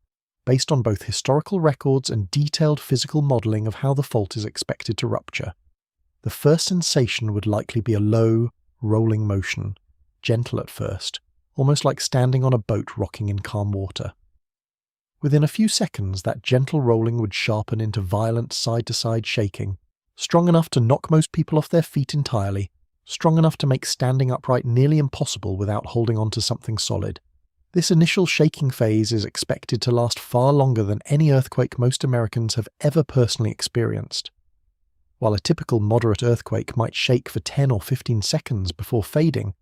based on both historical records and detailed physical modelling of how the fault is expected to rupture. The first sensation would likely be a low, rolling motion, gentle at first, almost like standing on a boat rocking in calm water. Within a few seconds, that gentle rolling would sharpen into violent side-to-side shaking, strong enough to knock most people off their feet entirely, strong enough to make standing upright nearly impossible without holding onto something solid. This initial shaking phase is expected to last far longer than any earthquake most Americans have ever personally experienced. While a typical moderate earthquake might shake for 10 or 15 seconds before fading,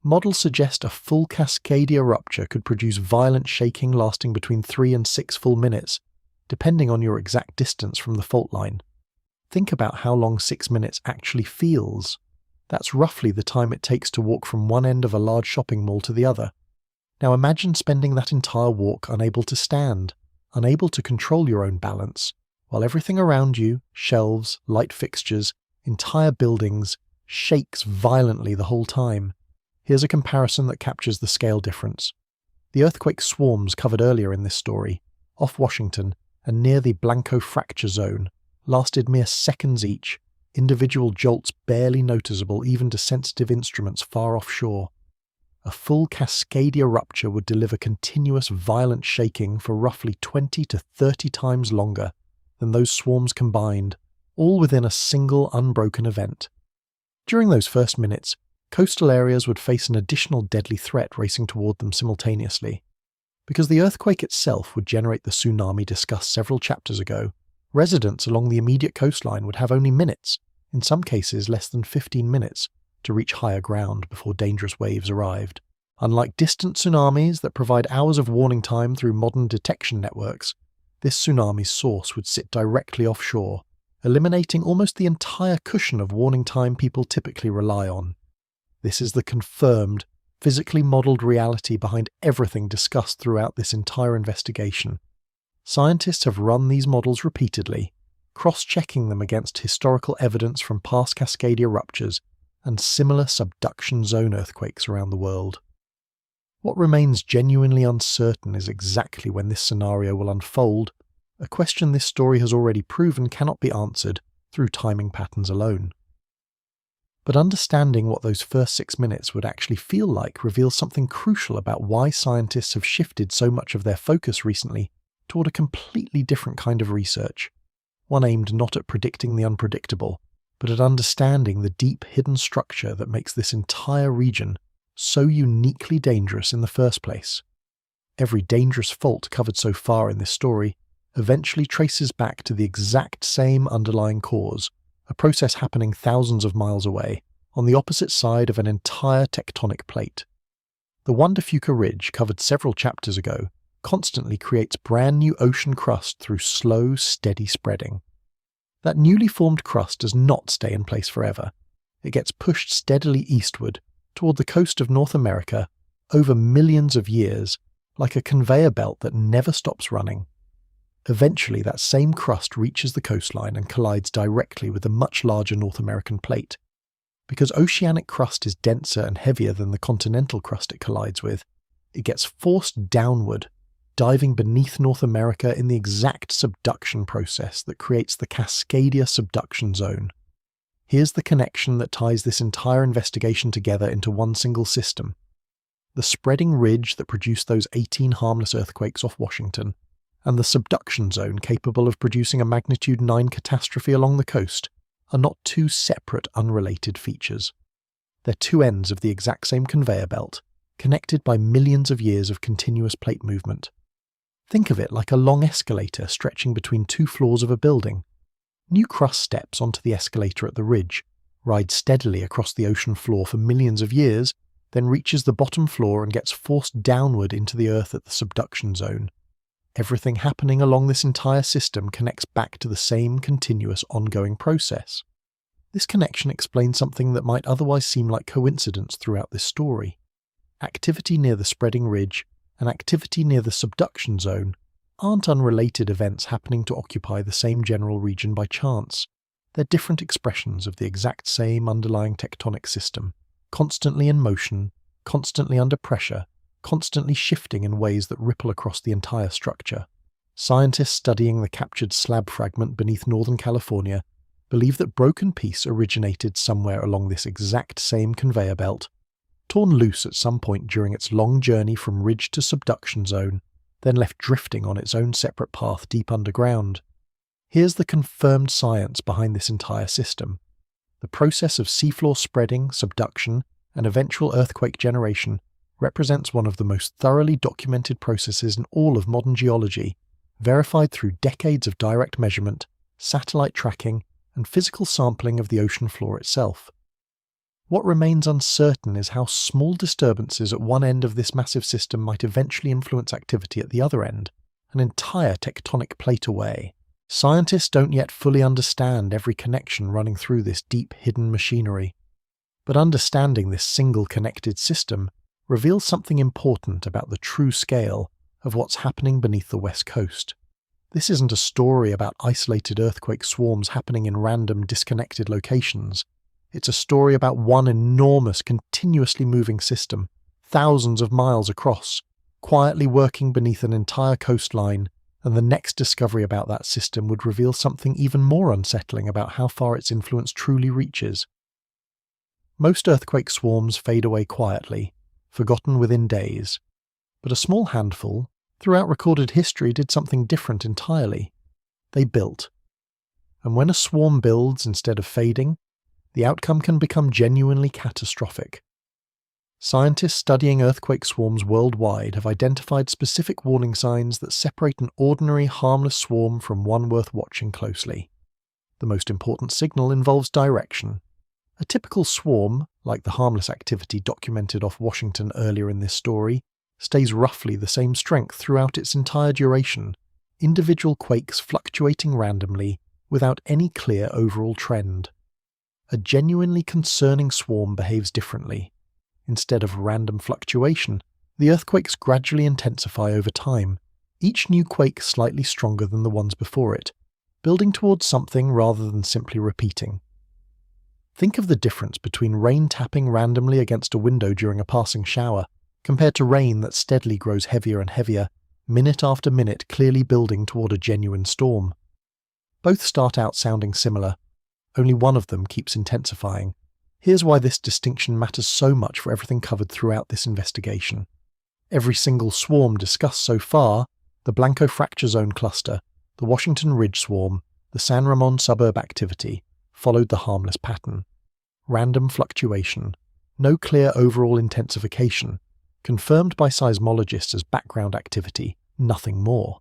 models suggest a full Cascadia rupture could produce violent shaking lasting between 3 and 6 full minutes, depending on your exact distance from the fault line. Think about how long 6 minutes actually feels. That's roughly the time it takes to walk from one end of a large shopping mall to the other. Now imagine spending that entire walk unable to stand, unable to control your own balance, while everything around you, shelves, light fixtures, entire buildings, shakes violently the whole time. Here's a comparison that captures the scale difference. The earthquake swarms covered earlier in this story, off Washington and near the Blanco fracture zone, lasted mere seconds each, individual jolts barely noticeable even to sensitive instruments far offshore. A full Cascadia rupture would deliver continuous violent shaking for roughly 20 to 30 times longer than those swarms combined, all within a single unbroken event. During those first minutes, coastal areas would face an additional deadly threat racing toward them simultaneously. Because the earthquake itself would generate the tsunami discussed several chapters ago, residents along the immediate coastline would have only minutes, in some cases less than 15 minutes, to reach higher ground before dangerous waves arrived. Unlike distant tsunamis that provide hours of warning time through modern detection networks, this tsunami's source would sit directly offshore, eliminating almost the entire cushion of warning time people typically rely on. This is the confirmed, physically modelled reality behind everything discussed throughout this entire investigation. Scientists have run these models repeatedly, cross-checking them against historical evidence from past Cascadia ruptures and similar subduction zone earthquakes around the world. What remains genuinely uncertain is exactly when this scenario will unfold, a question this story has already proven cannot be answered through timing patterns alone. But understanding what those first 6 minutes would actually feel like reveals something crucial about why scientists have shifted so much of their focus recently toward a completely different kind of research, one aimed not at predicting the unpredictable, but at understanding the deep hidden structure that makes this entire region so uniquely dangerous in the first place. Every dangerous fault covered so far in this story eventually traces back to the exact same underlying cause, a process happening thousands of miles away, on the opposite side of an entire tectonic plate. The Juan de Fuca Ridge, covered several chapters ago, constantly creates brand new ocean crust through slow, steady spreading. That newly formed crust does not stay in place forever. It gets pushed steadily eastward, toward the coast of North America, over millions of years, like a conveyor belt that never stops running. Eventually, that same crust reaches the coastline and collides directly with the much larger North American plate. Because oceanic crust is denser and heavier than the continental crust it collides with, it gets forced downward, diving beneath North America in the exact subduction process that creates the Cascadia subduction zone. Here's the connection that ties this entire investigation together into one single system. The spreading ridge that produced those 18 harmless earthquakes off Washington, and the subduction zone capable of producing a magnitude 9 catastrophe along the coast, are not two separate, unrelated features. They're two ends of the exact same conveyor belt, connected by millions of years of continuous plate movement. Think of it like a long escalator stretching between two floors of a building. New crust steps onto the escalator at the ridge, rides steadily across the ocean floor for millions of years, then reaches the bottom floor and gets forced downward into the earth at the subduction zone. Everything happening along this entire system connects back to the same continuous ongoing process. This connection explains something that might otherwise seem like coincidence throughout this story. Activity near the spreading ridge and activity near the subduction zone aren't unrelated events happening to occupy the same general region by chance. They're different expressions of the exact same underlying tectonic system, constantly in motion, constantly under pressure, constantly shifting in ways that ripple across the entire structure. Scientists studying the captured slab fragment beneath Northern California believe that broken piece originated somewhere along this exact same conveyor belt, torn loose at some point during its long journey from ridge to subduction zone, then left drifting on its own separate path deep underground. Here's the confirmed science behind this entire system. The process of seafloor spreading, subduction, and eventual earthquake generation represents one of the most thoroughly documented processes in all of modern geology, verified through decades of direct measurement, satellite tracking, and physical sampling of the ocean floor itself. What remains uncertain is how small disturbances at one end of this massive system might eventually influence activity at the other end, an entire tectonic plate away. Scientists don't yet fully understand every connection running through this deep hidden machinery. But understanding this single connected system reveals something important about the true scale of what's happening beneath the West Coast. This isn't a story about isolated earthquake swarms happening in random, disconnected locations. It's a story about one enormous, continuously moving system, thousands of miles across, quietly working beneath an entire coastline and the next discovery about that system would reveal something even more unsettling about how far its influence truly reaches. Most earthquake swarms fade away quietly, forgotten within days, but a small handful, throughout recorded history, did something different entirely. They built. And when a swarm builds instead of fading, the outcome can become genuinely catastrophic. Scientists studying earthquake swarms worldwide have identified specific warning signs that separate an ordinary, harmless swarm from one worth watching closely. The most important signal involves direction. A typical swarm, like the harmless activity documented off Washington earlier in this story, stays roughly the same strength throughout its entire duration, individual quakes fluctuating randomly without any clear overall trend. A genuinely concerning swarm behaves differently. Instead of random fluctuation, the earthquakes gradually intensify over time, each new quake slightly stronger than the ones before it, building towards something rather than simply repeating. Think of the difference between rain tapping randomly against a window during a passing shower, compared to rain that steadily grows heavier and heavier, minute after minute clearly building toward a genuine storm. Both start out sounding similar. Only one of them keeps intensifying. Here's why this distinction matters so much for everything covered throughout this investigation. Every single swarm discussed so far, the Blanco Fracture Zone cluster, the Washington Ridge swarm, the San Ramon suburb activity, followed the harmless pattern. Random fluctuation, no clear overall intensification, confirmed by seismologists as background activity, nothing more.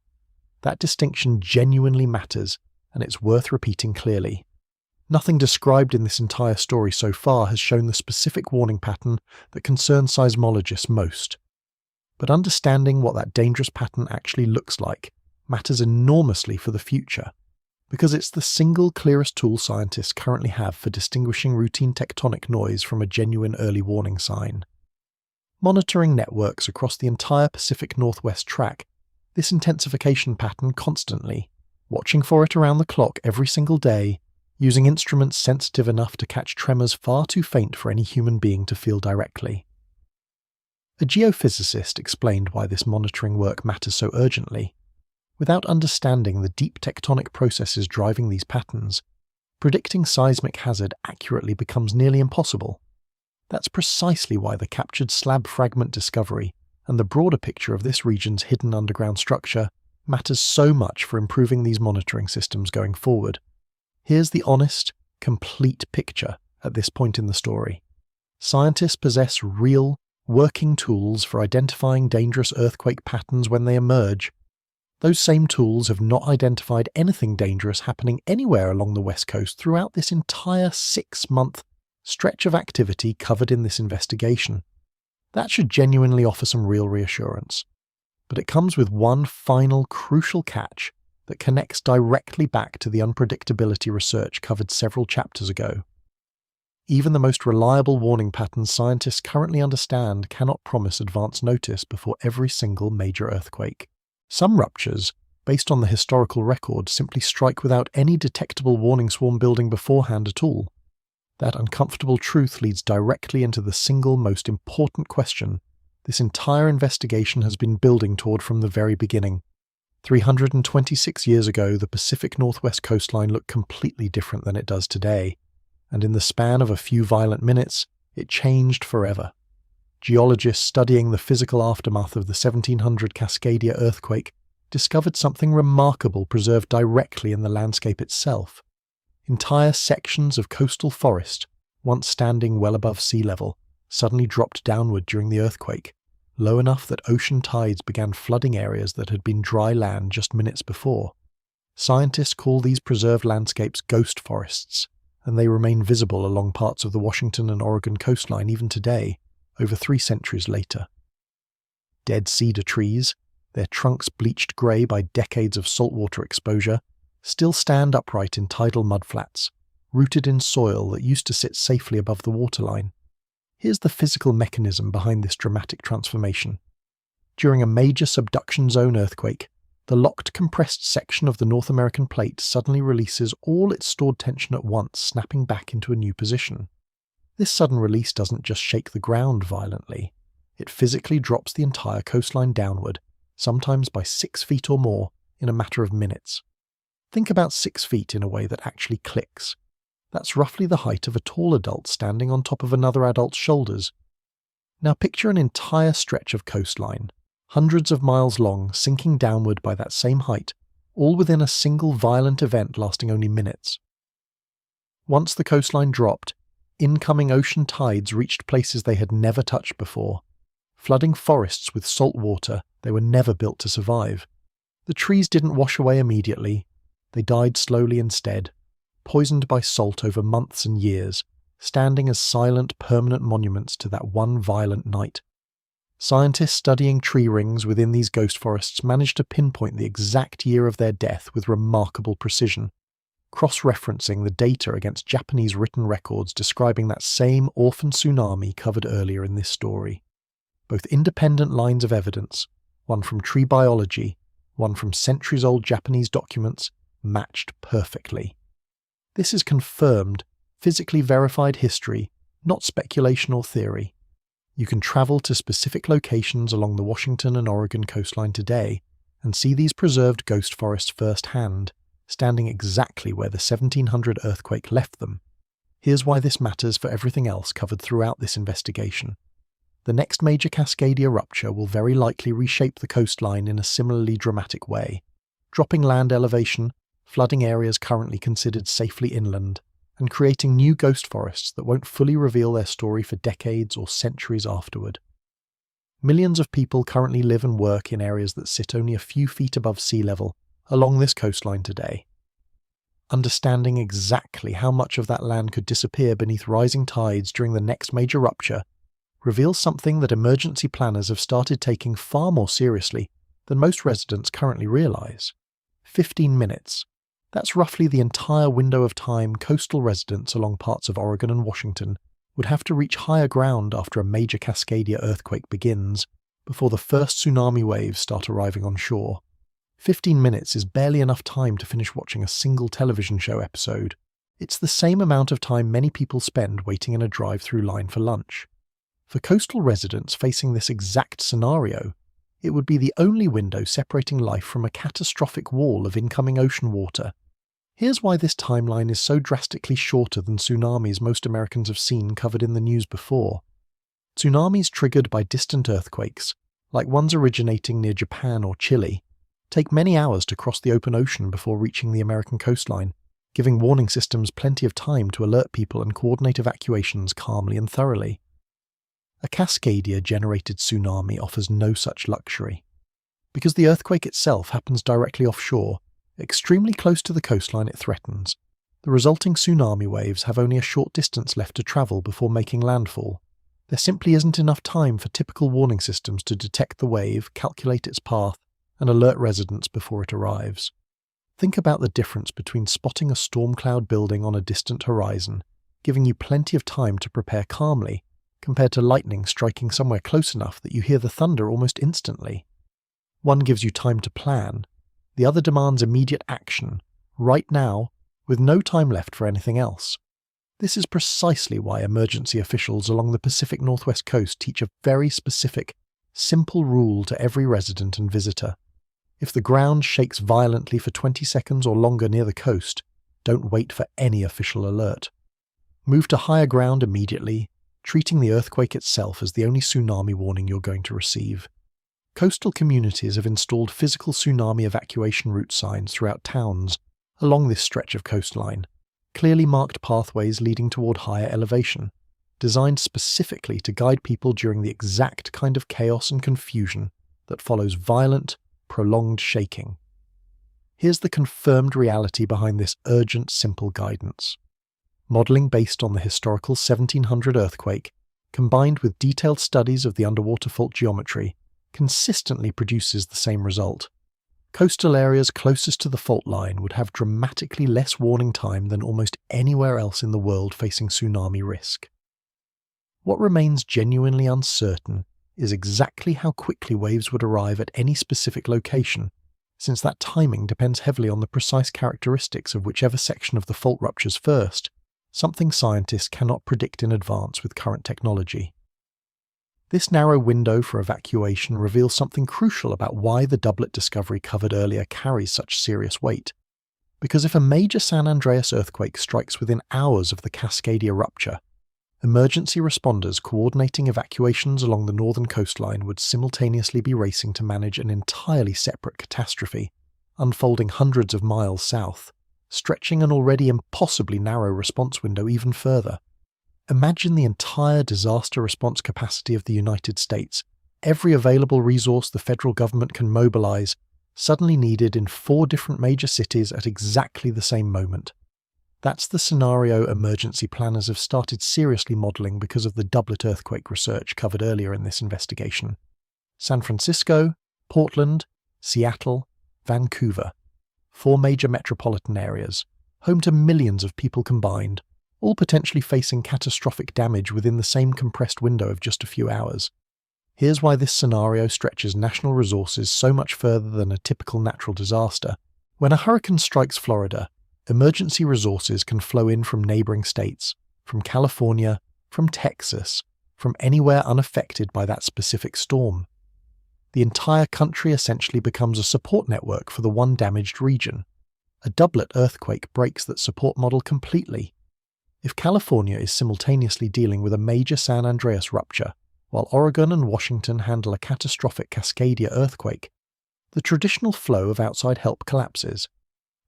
That distinction genuinely matters, and it's worth repeating clearly. Nothing described in this entire story so far has shown the specific warning pattern that concerns seismologists most. But understanding what that dangerous pattern actually looks like matters enormously for the future, because it's the single clearest tool scientists currently have for distinguishing routine tectonic noise from a genuine early warning sign. Monitoring networks across the entire Pacific Northwest track this intensification pattern constantly, watching for it around the clock every single day, using instruments sensitive enough to catch tremors far too faint for any human being to feel directly. A geophysicist explained why this monitoring work matters so urgently. Without understanding the deep tectonic processes driving these patterns, predicting seismic hazard accurately becomes nearly impossible. That's precisely why the captured slab fragment discovery and the broader picture of this region's hidden underground structure matters so much for improving these monitoring systems going forward. Here's the honest, complete picture at this point in the story. Scientists possess real, working tools for identifying dangerous earthquake patterns when they emerge. Those same tools have not identified anything dangerous happening anywhere along the West Coast throughout this entire 6-month stretch of activity covered in this investigation. That should genuinely offer some real reassurance. But it comes with one final crucial catch that connects directly back to the unpredictability research covered several chapters ago. Even the most reliable warning patterns scientists currently understand cannot promise advance notice before every single major earthquake. Some ruptures, based on the historical record, simply strike without any detectable warning swarm building beforehand at all. That uncomfortable truth leads directly into the single most important question this entire investigation has been building toward from the very beginning. 326 years ago, the Pacific Northwest coastline looked completely different than it does today, and in the span of a few violent minutes, it changed forever. Geologists studying the physical aftermath of the 1700 Cascadia earthquake discovered something remarkable preserved directly in the landscape itself. Entire sections of coastal forest, once standing well above sea level, suddenly dropped downward during the earthquake, low enough that ocean tides began flooding areas that had been dry land just minutes before. Scientists call these preserved landscapes ghost forests, and they remain visible along parts of the Washington and Oregon coastline even today, over 3 centuries later. Dead cedar trees, their trunks bleached grey by decades of saltwater exposure, still stand upright in tidal mudflats, rooted in soil that used to sit safely above the waterline. Here's the physical mechanism behind this dramatic transformation. During a major subduction zone earthquake, the locked compressed section of the North American plate suddenly releases all its stored tension at once, snapping back into a new position. This sudden release doesn't just shake the ground violently, it physically drops the entire coastline downward, sometimes by 6 feet or more, in a matter of minutes. Think about 6 feet in a way that actually clicks. That's roughly the height of a tall adult standing on top of another adult's shoulders. Now picture an entire stretch of coastline, hundreds of miles long, sinking downward by that same height, all within a single violent event lasting only minutes. Once the coastline dropped, incoming ocean tides reached places they had never touched before, flooding forests with salt water they were never built to survive. The trees didn't wash away immediately, they died slowly instead, poisoned by salt over months and years, standing as silent, permanent monuments to that one violent night. Scientists studying tree rings within these ghost forests managed to pinpoint the exact year of their death with remarkable precision, cross-referencing the data against Japanese written records describing that same orphan tsunami covered earlier in this story. Both independent lines of evidence, one from tree biology, one from centuries-old Japanese documents, matched perfectly. This is confirmed, physically verified history, not speculation or theory. You can travel to specific locations along the Washington and Oregon coastline today and see these preserved ghost forests firsthand, standing exactly where the 1700 earthquake left them. Here's why this matters for everything else covered throughout this investigation. The next major Cascadia rupture will very likely reshape the coastline in a similarly dramatic way, dropping land elevation, flooding areas currently considered safely inland, and creating new ghost forests that won't fully reveal their story for decades or centuries afterward. Millions of people currently live and work in areas that sit only a few feet above sea level along this coastline today. Understanding exactly how much of that land could disappear beneath rising tides during the next major rupture reveals something that emergency planners have started taking far more seriously than most residents currently realize. 15 minutes. That's roughly the entire window of time coastal residents along parts of Oregon and Washington would have to reach higher ground after a major Cascadia earthquake begins, before the first tsunami waves start arriving on shore. 15 minutes is barely enough time to finish watching a single television show episode. It's the same amount of time many people spend waiting in a drive-through line for lunch. For coastal residents facing this exact scenario, it would be the only window separating life from a catastrophic wall of incoming ocean water. Here's why this timeline is so drastically shorter than tsunamis most Americans have seen covered in the news before. Tsunamis triggered by distant earthquakes, like ones originating near Japan or Chile, take many hours to cross the open ocean before reaching the American coastline, giving warning systems plenty of time to alert people and coordinate evacuations calmly and thoroughly. A Cascadia-generated tsunami offers no such luxury. Because the earthquake itself happens directly offshore, extremely close to the coastline it threatens, the resulting tsunami waves have only a short distance left to travel before making landfall. There simply isn't enough time for typical warning systems to detect the wave, calculate its path, and alert residents before it arrives. Think about the difference between spotting a storm cloud building on a distant horizon, giving you plenty of time to prepare calmly, compared to lightning striking somewhere close enough that you hear the thunder almost instantly. One gives you time to plan, the other demands immediate action, right now, with no time left for anything else. This is precisely why emergency officials along the Pacific Northwest coast teach a very specific, simple rule to every resident and visitor. If the ground shakes violently for 20 seconds or longer near the coast, don't wait for any official alert. Move to higher ground immediately, treating the earthquake itself as the only tsunami warning you're going to receive. Coastal communities have installed physical tsunami evacuation route signs throughout towns along this stretch of coastline, clearly marked pathways leading toward higher elevation, designed specifically to guide people during the exact kind of chaos and confusion that follows violent, prolonged shaking. Here's the confirmed reality behind this urgent, simple guidance. Modelling based on the historical 1700 earthquake, combined with detailed studies of the underwater fault geometry, consistently produces the same result. Coastal areas closest to the fault line would have dramatically less warning time than almost anywhere else in the world facing tsunami risk. What remains genuinely uncertain is exactly how quickly waves would arrive at any specific location, since that timing depends heavily on the precise characteristics of whichever section of the fault ruptures first, something scientists cannot predict in advance with current technology. This narrow window for evacuation reveals something crucial about why the doublet discovery covered earlier carries such serious weight. Because if a major San Andreas earthquake strikes within hours of the Cascadia rupture, emergency responders coordinating evacuations along the northern coastline would simultaneously be racing to manage an entirely separate catastrophe, unfolding hundreds of miles south, stretching an already impossibly narrow response window even further. Imagine the entire disaster response capacity of the United States, every available resource the federal government can mobilize, suddenly needed in 4 different major cities at exactly the same moment. That's the scenario emergency planners have started seriously modelling because of the doublet earthquake research covered earlier in this investigation. San Francisco, Portland, Seattle, Vancouver. 4 major metropolitan areas, home to millions of people combined, all potentially facing catastrophic damage within the same compressed window of just a few hours. Here's why this scenario stretches national resources so much further than a typical natural disaster. When a hurricane strikes Florida, emergency resources can flow in from neighboring states, from California, from Texas, from anywhere unaffected by that specific storm. The entire country essentially becomes a support network for the one damaged region. A doublet earthquake breaks that support model completely. If California is simultaneously dealing with a major San Andreas rupture, while Oregon and Washington handle a catastrophic Cascadia earthquake, the traditional flow of outside help collapses.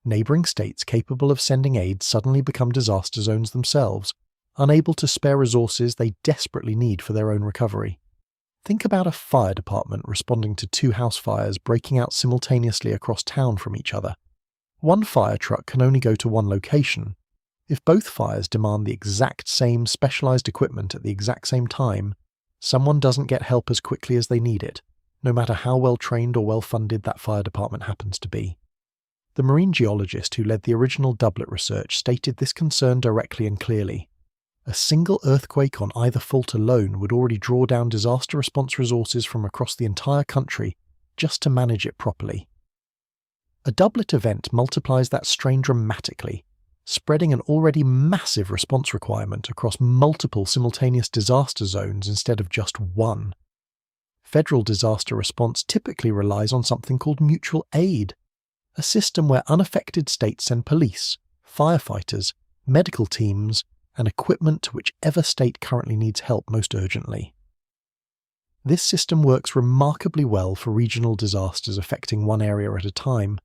Neighboring states capable of sending aid suddenly become disaster zones themselves, unable to spare resources they desperately need for their own recovery. Think about a fire department responding to 2 house fires breaking out simultaneously across town from each other. One fire truck can only go to one location. If both fires demand the exact same specialized equipment at the exact same time, someone doesn't get help as quickly as they need it, no matter how well trained or well funded that fire department happens to be. The marine geologist who led the original doublet research stated this concern directly and clearly. A single earthquake on either fault alone would already draw down disaster response resources from across the entire country just to manage it properly. A doublet event multiplies that strain dramatically, spreading an already massive response requirement across multiple simultaneous disaster zones instead of just one. Federal disaster response typically relies on something called mutual aid, a system where unaffected states send police, firefighters, medical teams, and equipment to whichever state currently needs help most urgently. This system works remarkably well for regional disasters affecting one area at a time.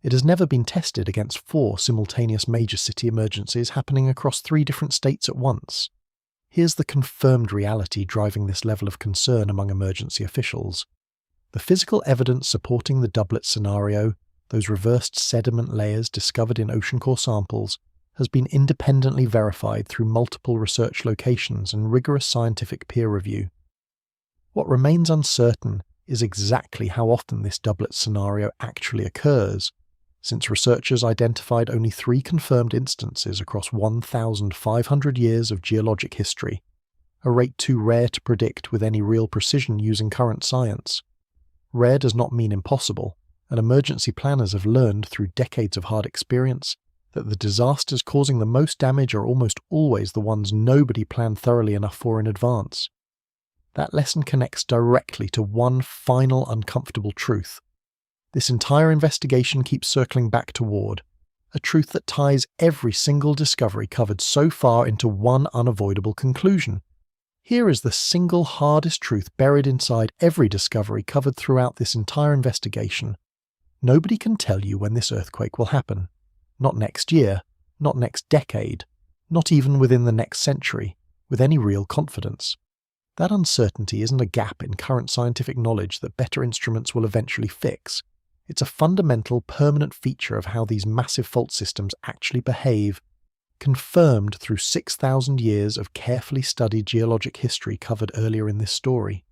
It has never been tested against 4 simultaneous major city emergencies happening across 3 different states at once. Here's the confirmed reality driving this level of concern among emergency officials. The physical evidence supporting the doublet scenario, those reversed sediment layers discovered in ocean core samples, has been independently verified through multiple research locations and rigorous scientific peer review. What remains uncertain is exactly how often this doublet scenario actually occurs, since researchers identified only 3 confirmed instances across 1,500 years of geologic history, a rate too rare to predict with any real precision using current science. Rare does not mean impossible, and emergency planners have learned through decades of hard experience that the disasters causing the most damage are almost always the ones nobody planned thoroughly enough for in advance. That lesson connects directly to one final uncomfortable truth. This entire investigation keeps circling back toward a truth that ties every single discovery covered so far into one unavoidable conclusion. Here is the single hardest truth buried inside every discovery covered throughout this entire investigation. Nobody can tell you when this earthquake will happen. Not next year, not next decade, not even within the next century, with any real confidence. That uncertainty isn't a gap in current scientific knowledge that better instruments will eventually fix. It's a fundamental, permanent feature of how these massive fault systems actually behave, confirmed through 6,000 years of carefully studied geologic history covered earlier in this story.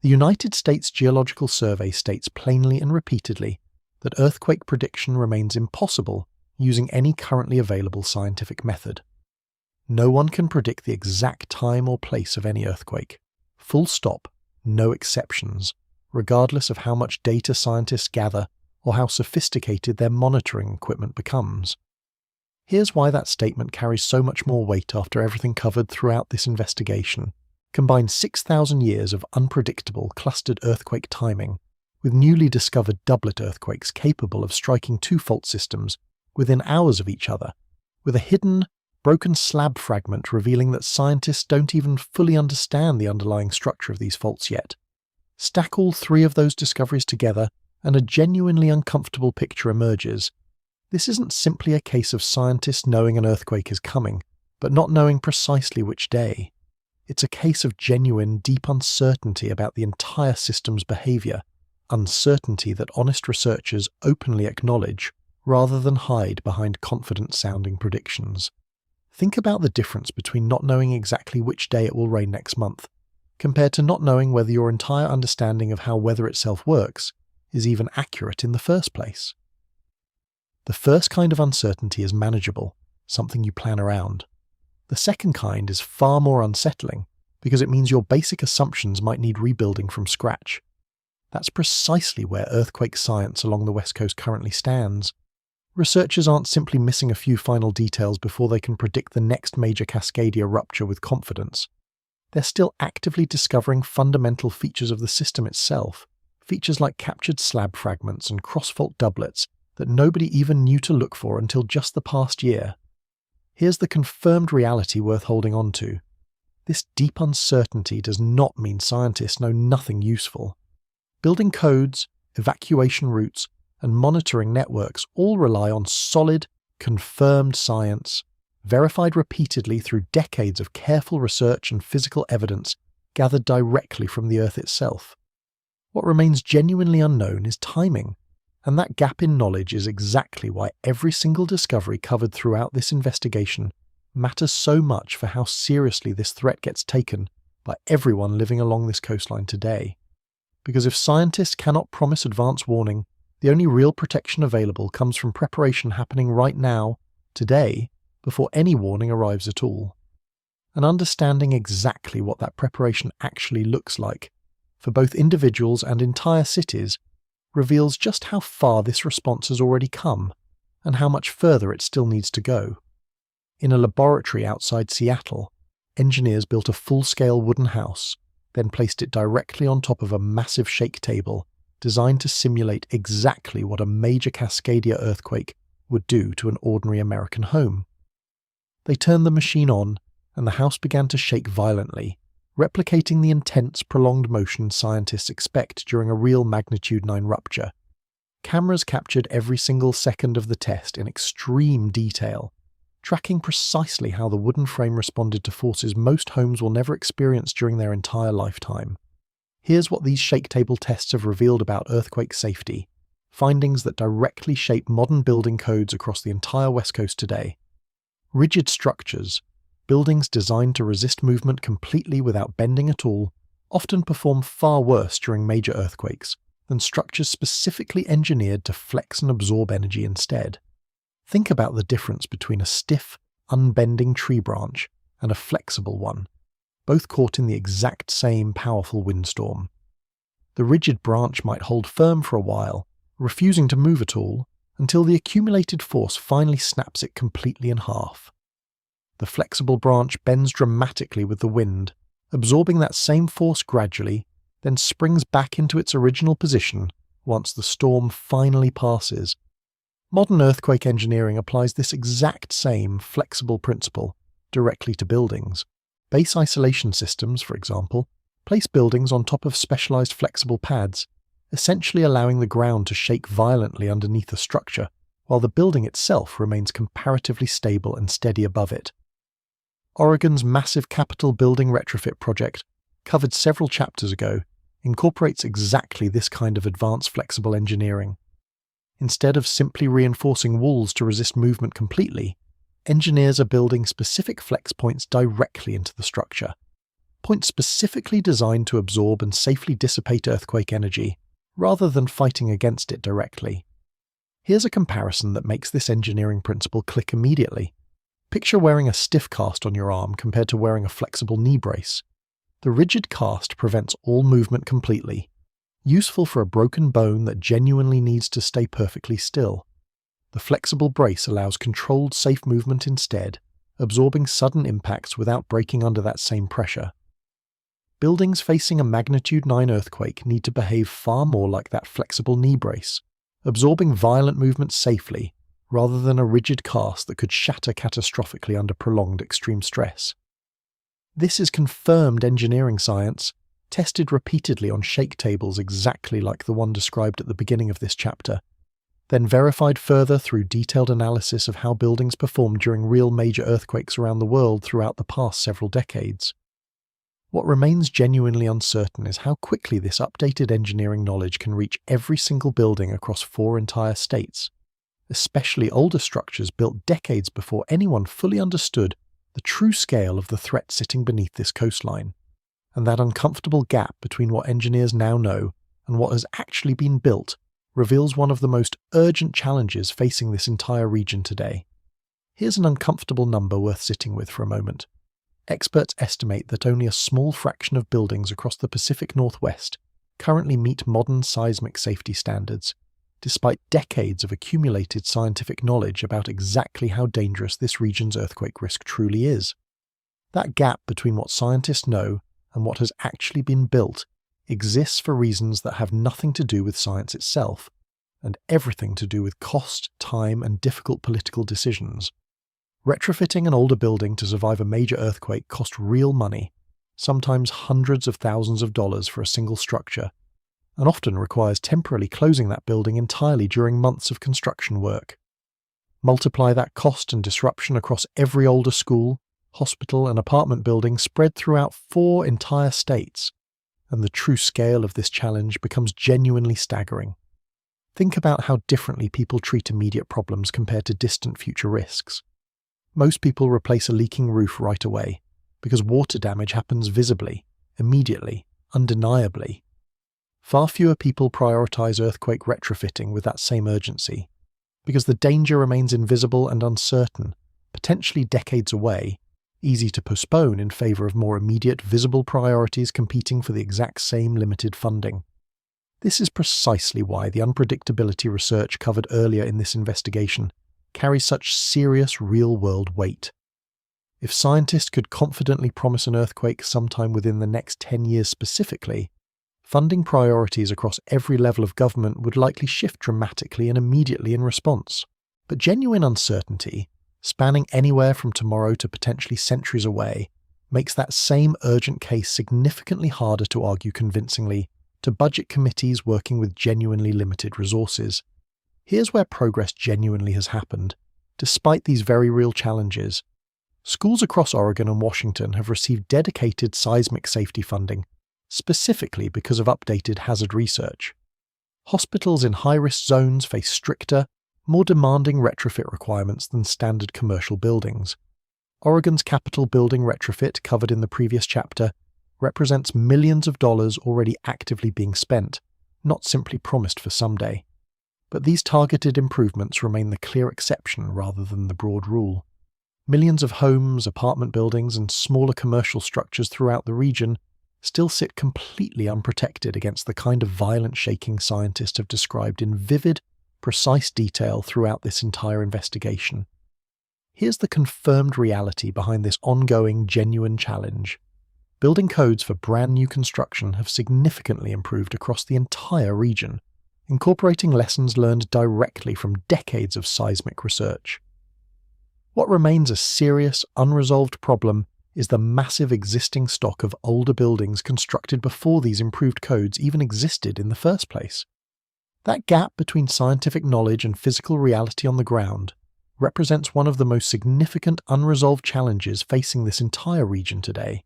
The United States Geological Survey states plainly and repeatedly that earthquake prediction remains impossible using any currently available scientific method. No one can predict the exact time or place of any earthquake. Full stop, no exceptions, regardless of how much data scientists gather or how sophisticated their monitoring equipment becomes. Here's why that statement carries so much more weight after everything covered throughout this investigation. Combine 6,000 years of unpredictable clustered earthquake timing with newly discovered doublet earthquakes capable of striking two fault systems within hours of each other, with a hidden, broken slab fragment revealing that scientists don't even fully understand the underlying structure of these faults yet. Stack all three of those discoveries together, and a genuinely uncomfortable picture emerges. This isn't simply a case of scientists knowing an earthquake is coming, but not knowing precisely which day. It's a case of genuine, deep uncertainty about the entire system's behavior, uncertainty that honest researchers openly acknowledge rather than hide behind confident-sounding predictions. Think about the difference between not knowing exactly which day it will rain next month, compared to not knowing whether your entire understanding of how weather itself works is even accurate in the first place. The first kind of uncertainty is manageable, something you plan around. The second kind is far more unsettling, because it means your basic assumptions might need rebuilding from scratch. That's precisely where earthquake science along the West Coast currently stands. Researchers aren't simply missing a few final details before they can predict the next major Cascadia rupture with confidence. They're still actively discovering fundamental features of the system itself, features like captured slab fragments and cross-fault doublets that nobody even knew to look for until just the past year. Here's the confirmed reality worth holding on to. This deep uncertainty does not mean scientists know nothing useful. Building codes, evacuation routes, and monitoring networks all rely on solid, confirmed science, verified repeatedly through decades of careful research and physical evidence gathered directly from the Earth itself. What remains genuinely unknown is timing, and that gap in knowledge is exactly why every single discovery covered throughout this investigation matters so much for how seriously this threat gets taken by everyone living along this coastline today. Because if scientists cannot promise advance warning, the only real protection available comes from preparation happening right now, today, before any warning arrives at all. And understanding exactly what that preparation actually looks like, for both individuals and entire cities, reveals just how far this response has already come, and how much further it still needs to go. In a laboratory outside Seattle, engineers built a full-scale wooden house, then placed it directly on top of a massive shake table designed to simulate exactly what a major Cascadia earthquake would do to an ordinary American home. They turned the machine on, and the house began to shake violently, replicating the intense, prolonged motion scientists expect during a real magnitude 9 rupture. Cameras captured every single second of the test in extreme detail, tracking precisely how the wooden frame responded to forces most homes will never experience during their entire lifetime. Here's what these shake table tests have revealed about earthquake safety, findings that directly shape modern building codes across the entire West Coast today. Rigid structures, buildings designed to resist movement completely without bending at all, often perform far worse during major earthquakes than structures specifically engineered to flex and absorb energy instead. Think about the difference between a stiff, unbending tree branch and a flexible one, both caught in the exact same powerful windstorm. The rigid branch might hold firm for a while, refusing to move at all, until the accumulated force finally snaps it completely in half. The flexible branch bends dramatically with the wind, absorbing that same force gradually, then springs back into its original position once the storm finally passes. Modern earthquake engineering applies this exact same flexible principle directly to buildings. Base isolation systems, for example, place buildings on top of specialized flexible pads, essentially allowing the ground to shake violently underneath the structure, while the building itself remains comparatively stable and steady above it. Oregon's massive Capitol building retrofit project, covered several chapters ago, incorporates exactly this kind of advanced flexible engineering. Instead of simply reinforcing walls to resist movement completely, engineers are building specific flex points directly into the structure, points specifically designed to absorb and safely dissipate earthquake energy, rather than fighting against it directly. Here's a comparison that makes this engineering principle click immediately. Picture wearing a stiff cast on your arm compared to wearing a flexible knee brace. The rigid cast prevents all movement completely, useful for a broken bone that genuinely needs to stay perfectly still. The flexible brace allows controlled, safe movement instead, absorbing sudden impacts without breaking under that same pressure. buildings facing a magnitude 9 earthquake need to behave far more like that flexible knee brace, absorbing violent movements safely, rather than a rigid cast that could shatter catastrophically under prolonged extreme stress. This is confirmed engineering science, tested repeatedly on shake tables exactly like the one described at the beginning of this chapter, then verified further through detailed analysis of how buildings performed during real major earthquakes around the world throughout the past several decades. What remains genuinely uncertain is how quickly this updated engineering knowledge can reach every single building across 4 entire states, especially older structures built decades before anyone fully understood the true scale of the threat sitting beneath this coastline, and that uncomfortable gap between what engineers now know and what has actually been built reveals one of the most urgent challenges facing this entire region today. Here's an uncomfortable number worth sitting with for a moment. Experts estimate that only a small fraction of buildings across the Pacific Northwest currently meet modern seismic safety standards, despite decades of accumulated scientific knowledge about exactly how dangerous this region's earthquake risk truly is. That gap between what scientists know and what has actually been built exists for reasons that have nothing to do with science itself, and everything to do with cost, time, and difficult political decisions. Retrofitting an older building to survive a major earthquake costs real money, sometimes hundreds of thousands of dollars for a single structure, and often requires temporarily closing that building entirely during months of construction work. Multiply that cost and disruption across every older school, hospital, and apartment building spread throughout 4 entire states, and the true scale of this challenge becomes genuinely staggering. Think about how differently people treat immediate problems compared to distant future risks. Most people replace a leaking roof right away, because water damage happens visibly, immediately, undeniably. Far fewer people prioritize earthquake retrofitting with that same urgency, because the danger remains invisible and uncertain, potentially decades away, easy to postpone in favor of more immediate, visible priorities competing for the exact same limited funding. This is precisely why the unpredictability research covered earlier in this investigation carries such serious real-world weight. If scientists could confidently promise an earthquake sometime within the next 10 years specifically, funding priorities across every level of government would likely shift dramatically and immediately in response. But genuine uncertainty, spanning anywhere from tomorrow to potentially centuries away, makes that same urgent case significantly harder to argue convincingly to budget committees working with genuinely limited resources. Here's where progress genuinely has happened. Despite these very real challenges, schools across Oregon and Washington have received dedicated seismic safety funding, specifically because of updated hazard research. Hospitals in high-risk zones face stricter, more demanding retrofit requirements than standard commercial buildings. Oregon's Capitol building retrofit, covered in the previous chapter, represents millions of dollars already actively being spent, not simply promised for someday. But these targeted improvements remain the clear exception rather than the broad rule. Millions of homes, apartment buildings, and smaller commercial structures throughout the region still sit completely unprotected against the kind of violent shaking scientists have described in vivid, precise detail throughout this entire investigation. Here's the confirmed reality behind this ongoing, genuine challenge. Building codes for brand new construction have significantly improved across the entire region, incorporating lessons learned directly from decades of seismic research. What remains a serious, unresolved problem is the massive existing stock of older buildings constructed before these improved codes even existed in the first place. That gap between scientific knowledge and physical reality on the ground represents one of the most significant unresolved challenges facing this entire region today.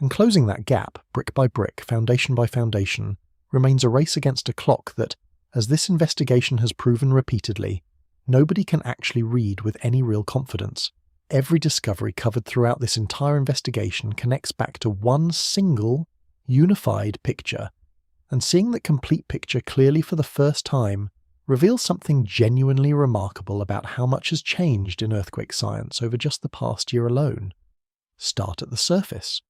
And closing that gap, brick by brick, foundation by foundation, remains a race against a clock that, as this investigation has proven repeatedly, nobody can actually read with any real confidence. Every discovery covered throughout this entire investigation connects back to one single, unified picture, and seeing that complete picture clearly for the first time reveals something genuinely remarkable about how much has changed in earthquake science over just the past year alone. Start at the surface.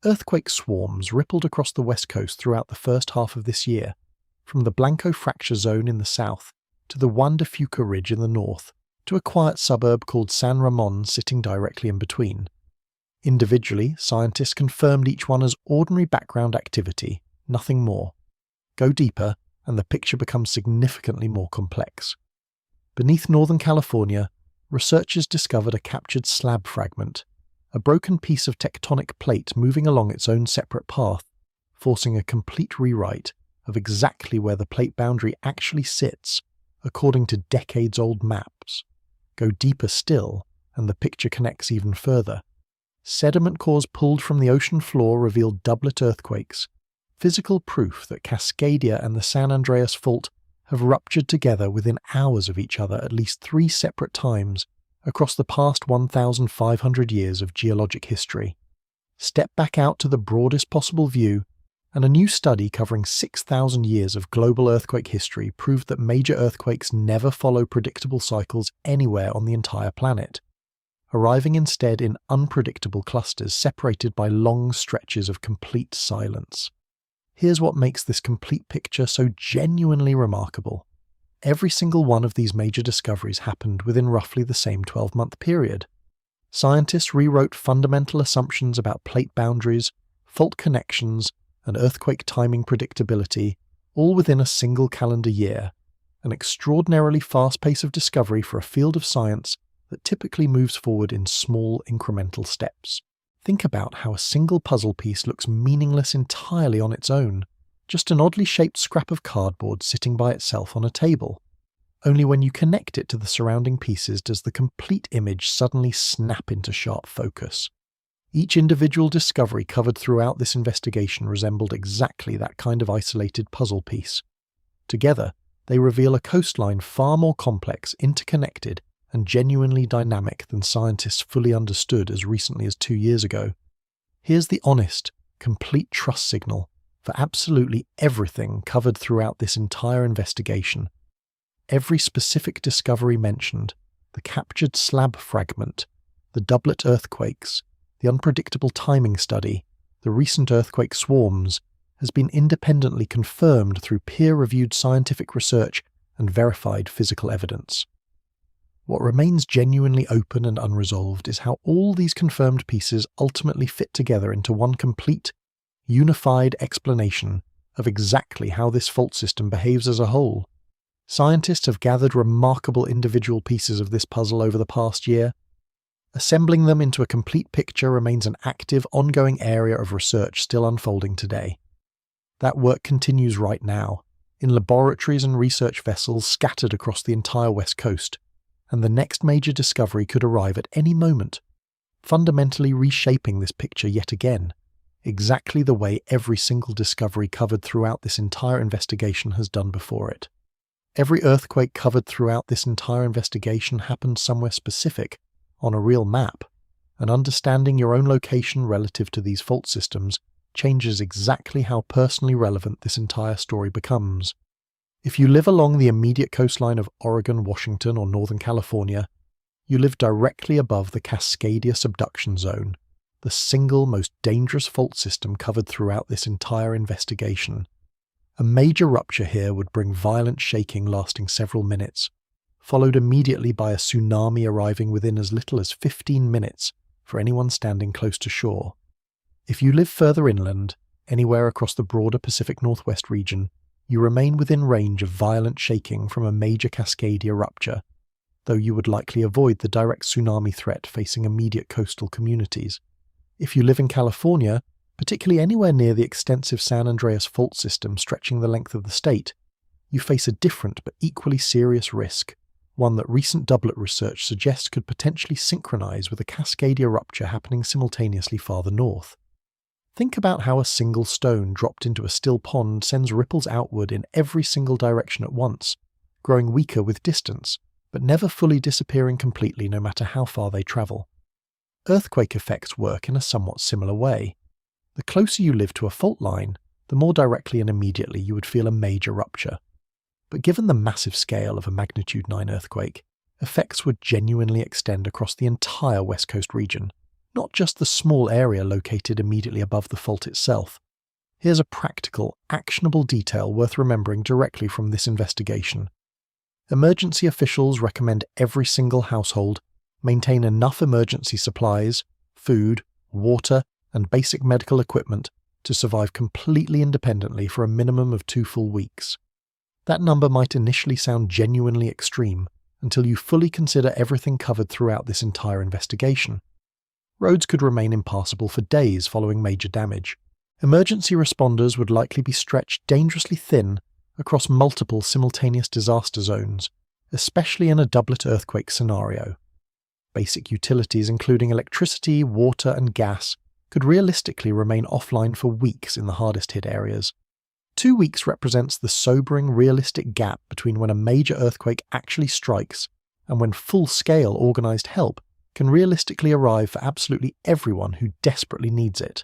Earthquake swarms rippled across the west coast throughout the first half of this year, from the Blanco fracture zone in the south to the Juan de Fuca ridge in the north, to a quiet suburb called San Ramon sitting directly in between. Individually, scientists confirmed each one as ordinary background activity, nothing more. Go deeper, and the picture becomes significantly more complex. Beneath Northern California, researchers discovered a captured slab fragment, a broken piece of tectonic plate moving along its own separate path, forcing a complete rewrite of exactly where the plate boundary actually sits, according to decades-old maps. Go deeper still, and the picture connects even further. Sediment cores pulled from the ocean floor revealed doublet earthquakes, physical proof that Cascadia and the San Andreas Fault have ruptured together within hours of each other at least 3 separate times across the past 1,500 years of geologic history. Step back out to the broadest possible view, and a new study covering 6,000 years of global earthquake history proved that major earthquakes never follow predictable cycles anywhere on the entire planet, arriving instead in unpredictable clusters separated by long stretches of complete silence. Here's what makes this complete picture so genuinely remarkable. Every single one of these major discoveries happened within roughly the same 12-month period. Scientists rewrote fundamental assumptions about plate boundaries, fault connections, and earthquake timing predictability, all within a single calendar year, an extraordinarily fast pace of discovery for a field of science that typically moves forward in small incremental steps. Think about how a single puzzle piece looks meaningless entirely on its own, just an oddly shaped scrap of cardboard sitting by itself on a table. Only when you connect it to the surrounding pieces does the complete image suddenly snap into sharp focus. Each individual discovery covered throughout this investigation resembled exactly that kind of isolated puzzle piece. Together, they reveal a coastline far more complex, interconnected, and genuinely dynamic than scientists fully understood as recently as 2 years ago. Here's the honest, complete trust signal for absolutely everything covered throughout this entire investigation. Every specific discovery mentioned, the captured slab fragment, the doublet earthquakes, the unpredictable timing study, the recent earthquake swarms, has been independently confirmed through peer-reviewed scientific research and verified physical evidence. What remains genuinely open and unresolved is how all these confirmed pieces ultimately fit together into one complete, unified explanation of exactly how this fault system behaves as a whole. Scientists have gathered remarkable individual pieces of this puzzle over the past year. Assembling them into a complete picture remains an active, ongoing area of research still unfolding today. That work continues right now, in laboratories and research vessels scattered across the entire West Coast, and the next major discovery could arrive at any moment, fundamentally reshaping this picture yet again, exactly the way every single discovery covered throughout this entire investigation has done before it. Every earthquake covered throughout this entire investigation happened somewhere specific, on a real map, and understanding your own location relative to these fault systems changes exactly how personally relevant this entire story becomes. If you live along the immediate coastline of Oregon, Washington, or Northern California, you live directly above the Cascadia subduction zone, the single most dangerous fault system covered throughout this entire investigation. A major rupture here would bring violent shaking lasting several minutes, followed immediately by a tsunami arriving within as little as 15 minutes for anyone standing close to shore. If you live further inland, anywhere across the broader Pacific Northwest region, you remain within range of violent shaking from a major Cascadia rupture, though you would likely avoid the direct tsunami threat facing immediate coastal communities. If you live in California, particularly anywhere near the extensive San Andreas Fault system stretching the length of the state, you face a different but equally serious risk, one that recent doublet research suggests could potentially synchronize with a Cascadia rupture happening simultaneously farther north. Think about how a single stone dropped into a still pond sends ripples outward in every single direction at once, growing weaker with distance, but never fully disappearing completely no matter how far they travel. Earthquake effects work in a somewhat similar way. The closer you live to a fault line, the more directly and immediately you would feel a major rupture. But given the massive scale of a magnitude 9 earthquake, effects would genuinely extend across the entire West Coast region, not just the small area located immediately above the fault itself. Here's a practical, actionable detail worth remembering directly from this investigation. Emergency officials recommend every single household maintain enough emergency supplies, food, water, and basic medical equipment to survive completely independently for a minimum of 2 full weeks. That number might initially sound genuinely extreme until you fully consider everything covered throughout this entire investigation. Roads could remain impassable for days following major damage. Emergency responders would likely be stretched dangerously thin across multiple simultaneous disaster zones, especially in a doublet earthquake scenario. Basic utilities including electricity, water, and gas could realistically remain offline for weeks in the hardest hit areas. 2 weeks represents the sobering, realistic gap between when a major earthquake actually strikes and when full-scale organised help can realistically arrive for absolutely everyone who desperately needs it.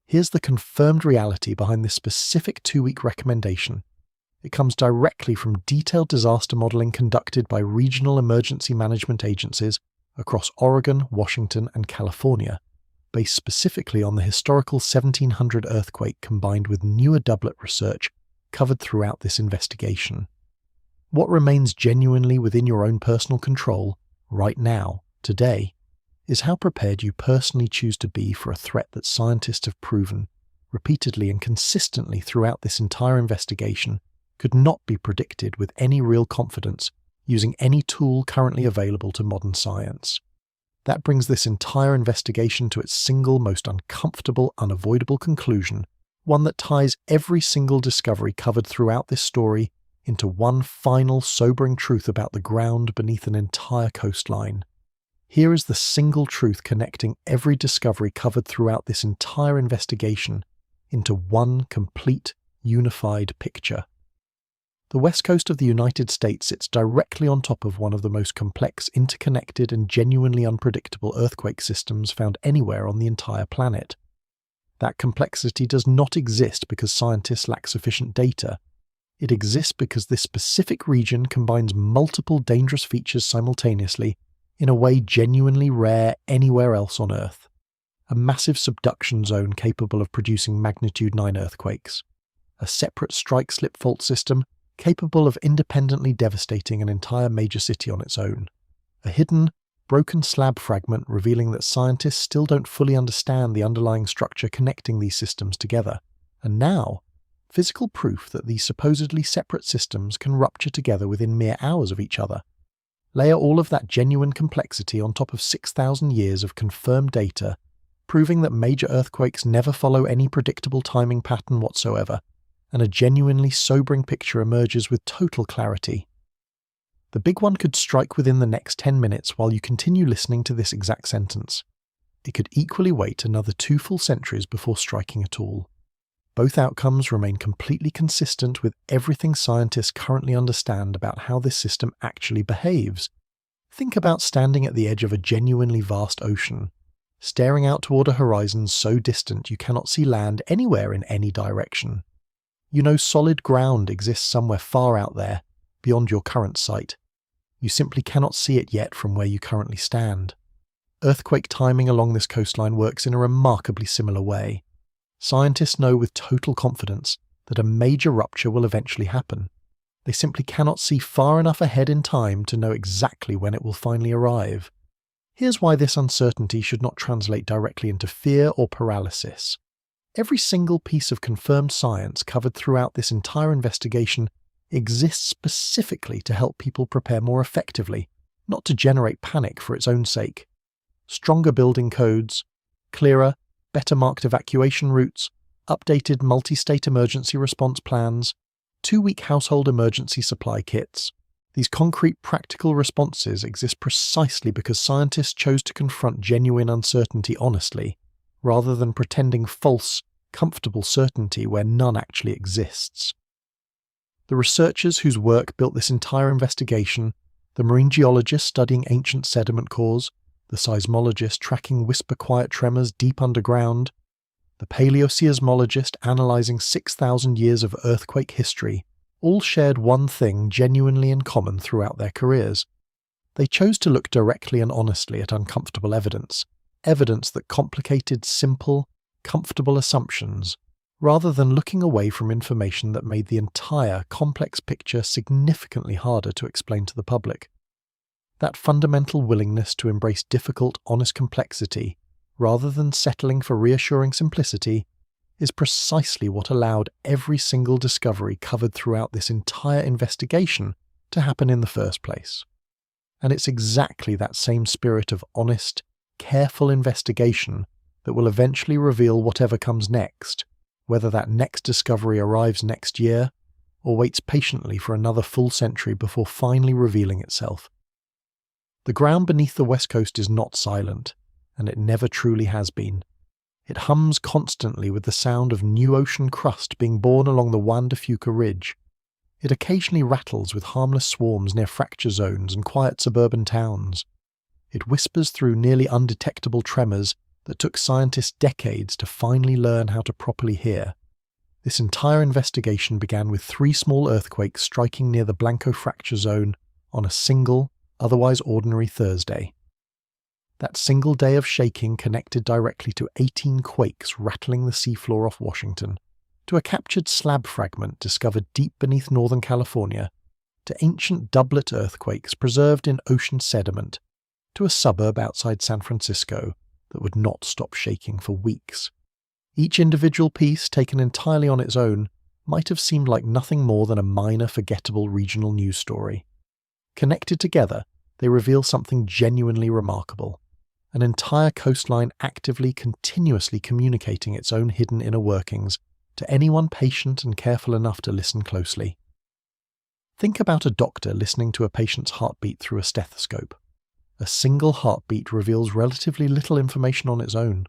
Here's the confirmed reality behind this specific 2-week recommendation. It comes directly from detailed disaster modelling conducted by regional emergency management agencies across Oregon, Washington, and California, based specifically on the historical 1700 earthquake combined with newer doublet research covered throughout this investigation. What remains genuinely within your own personal control, right now, today, is how prepared you personally choose to be for a threat that scientists have proven, repeatedly and consistently throughout this entire investigation, could not be predicted with any real confidence using any tool currently available to modern science. That brings this entire investigation to its single most uncomfortable, unavoidable conclusion, one that ties every single discovery covered throughout this story into one final sobering truth about the ground beneath an entire coastline. Here is the single truth connecting every discovery covered throughout this entire investigation into one complete, unified picture. The west coast of the United States sits directly on top of one of the most complex, interconnected, and genuinely unpredictable earthquake systems found anywhere on the entire planet. That complexity does not exist because scientists lack sufficient data. It exists because this specific region combines multiple dangerous features simultaneously in a way genuinely rare anywhere else on Earth. A massive subduction zone capable of producing magnitude 9 earthquakes. A separate strike-slip fault system capable of independently devastating an entire major city on its own. A hidden, broken slab fragment revealing that scientists still don't fully understand the underlying structure connecting these systems together. And now, physical proof that these supposedly separate systems can rupture together within mere hours of each other. Layer all of that genuine complexity on top of 6,000 years of confirmed data, proving that major earthquakes never follow any predictable timing pattern whatsoever, and a genuinely sobering picture emerges with total clarity. The big one could strike within the next 10 minutes while you continue listening to this exact sentence. It could equally wait another 2 full centuries before striking at all. Both outcomes remain completely consistent with everything scientists currently understand about how this system actually behaves. Think about standing at the edge of a genuinely vast ocean, staring out toward a horizon so distant you cannot see land anywhere in any direction. You know solid ground exists somewhere far out there, beyond your current sight. You simply cannot see it yet from where you currently stand. Earthquake timing along this coastline works in a remarkably similar way. Scientists know with total confidence that a major rupture will eventually happen. They simply cannot see far enough ahead in time to know exactly when it will finally arrive. Here's why this uncertainty should not translate directly into fear or paralysis. Every single piece of confirmed science covered throughout this entire investigation exists specifically to help people prepare more effectively, not to generate panic for its own sake. Stronger building codes, clearer, better marked evacuation routes, updated multi-state emergency response plans, 2-week household emergency supply kits. These concrete, practical responses exist precisely because scientists chose to confront genuine uncertainty honestly, rather than pretending false, comfortable certainty where none actually exists. The researchers whose work built this entire investigation, the marine geologist studying ancient sediment cores, the seismologist tracking whisper-quiet tremors deep underground, the paleoseismologist analysing 6,000 years of earthquake history, all shared one thing genuinely in common throughout their careers. They chose to look directly and honestly at uncomfortable evidence that complicated simple, comfortable assumptions, rather than looking away from information that made the entire complex picture significantly harder to explain to the public. That fundamental willingness to embrace difficult, honest complexity rather than settling for reassuring simplicity, is precisely what allowed every single discovery covered throughout this entire investigation to happen in the first place. And it's exactly that same spirit of honest, careful investigation that will eventually reveal whatever comes next, whether that next discovery arrives next year or waits patiently for another full century before finally revealing itself. The ground beneath the West Coast is not silent, and it never truly has been. It hums constantly with the sound of new ocean crust being born along the Juan de Fuca Ridge. It occasionally rattles with harmless swarms near fracture zones and quiet suburban towns. It whispers through nearly undetectable tremors that took scientists decades to finally learn how to properly hear. This entire investigation began with 3 small earthquakes striking near the Blanco fracture zone on a single, otherwise ordinary Thursday. That single day of shaking connected directly to 18 quakes rattling the seafloor off Washington, to a captured slab fragment discovered deep beneath Northern California, to ancient doublet earthquakes preserved in ocean sediment, to a suburb outside San Francisco that would not stop shaking for weeks. Each individual piece, taken entirely on its own, might have seemed like nothing more than a minor, forgettable regional news story. Connected together, they reveal something genuinely remarkable. An entire coastline actively, continuously communicating its own hidden inner workings to anyone patient and careful enough to listen closely. Think about a doctor listening to a patient's heartbeat through a stethoscope. A single heartbeat reveals relatively little information on its own,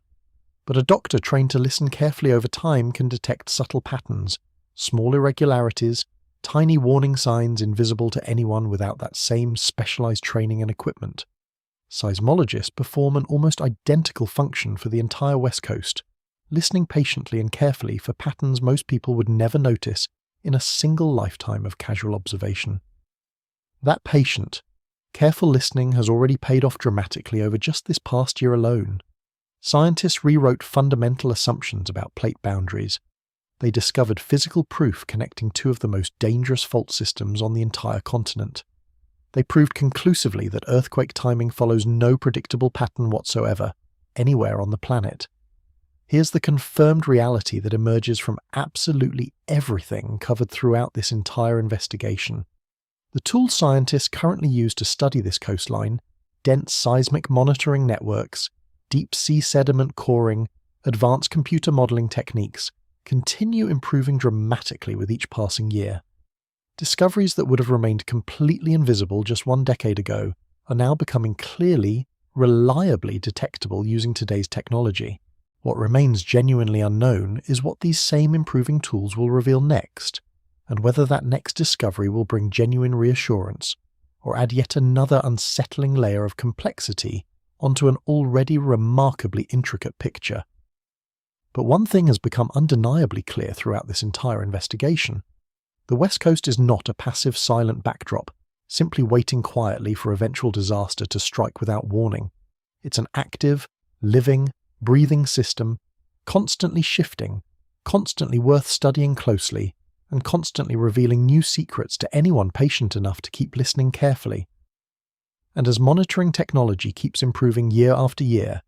but a doctor trained to listen carefully over time can detect subtle patterns, small irregularities, tiny warning signs invisible to anyone without that same specialized training and equipment. Seismologists perform an almost identical function for the entire West Coast, listening patiently and carefully for patterns most people would never notice in a single lifetime of casual observation. That patient, careful listening has already paid off dramatically over just this past year alone. Scientists rewrote fundamental assumptions about plate boundaries. They discovered physical proof connecting 2 of the most dangerous fault systems on the entire continent. They proved conclusively that earthquake timing follows no predictable pattern whatsoever, anywhere on the planet. Here's the confirmed reality that emerges from absolutely everything covered throughout this entire investigation. The tools scientists currently use to study this coastline, dense seismic monitoring networks, deep-sea sediment coring, advanced computer modeling techniques, continue improving dramatically with each passing year. Discoveries that would have remained completely invisible just 1 decade ago are now becoming clearly, reliably detectable using today's technology. What remains genuinely unknown is what these same improving tools will reveal next, and whether that next discovery will bring genuine reassurance, or add yet another unsettling layer of complexity onto an already remarkably intricate picture. But one thing has become undeniably clear throughout this entire investigation. The West Coast is not a passive, silent backdrop, simply waiting quietly for eventual disaster to strike without warning. It's an active, living, breathing system, constantly shifting, constantly worth studying closely, and constantly revealing new secrets to anyone patient enough to keep listening carefully. And as monitoring technology keeps improving year after year,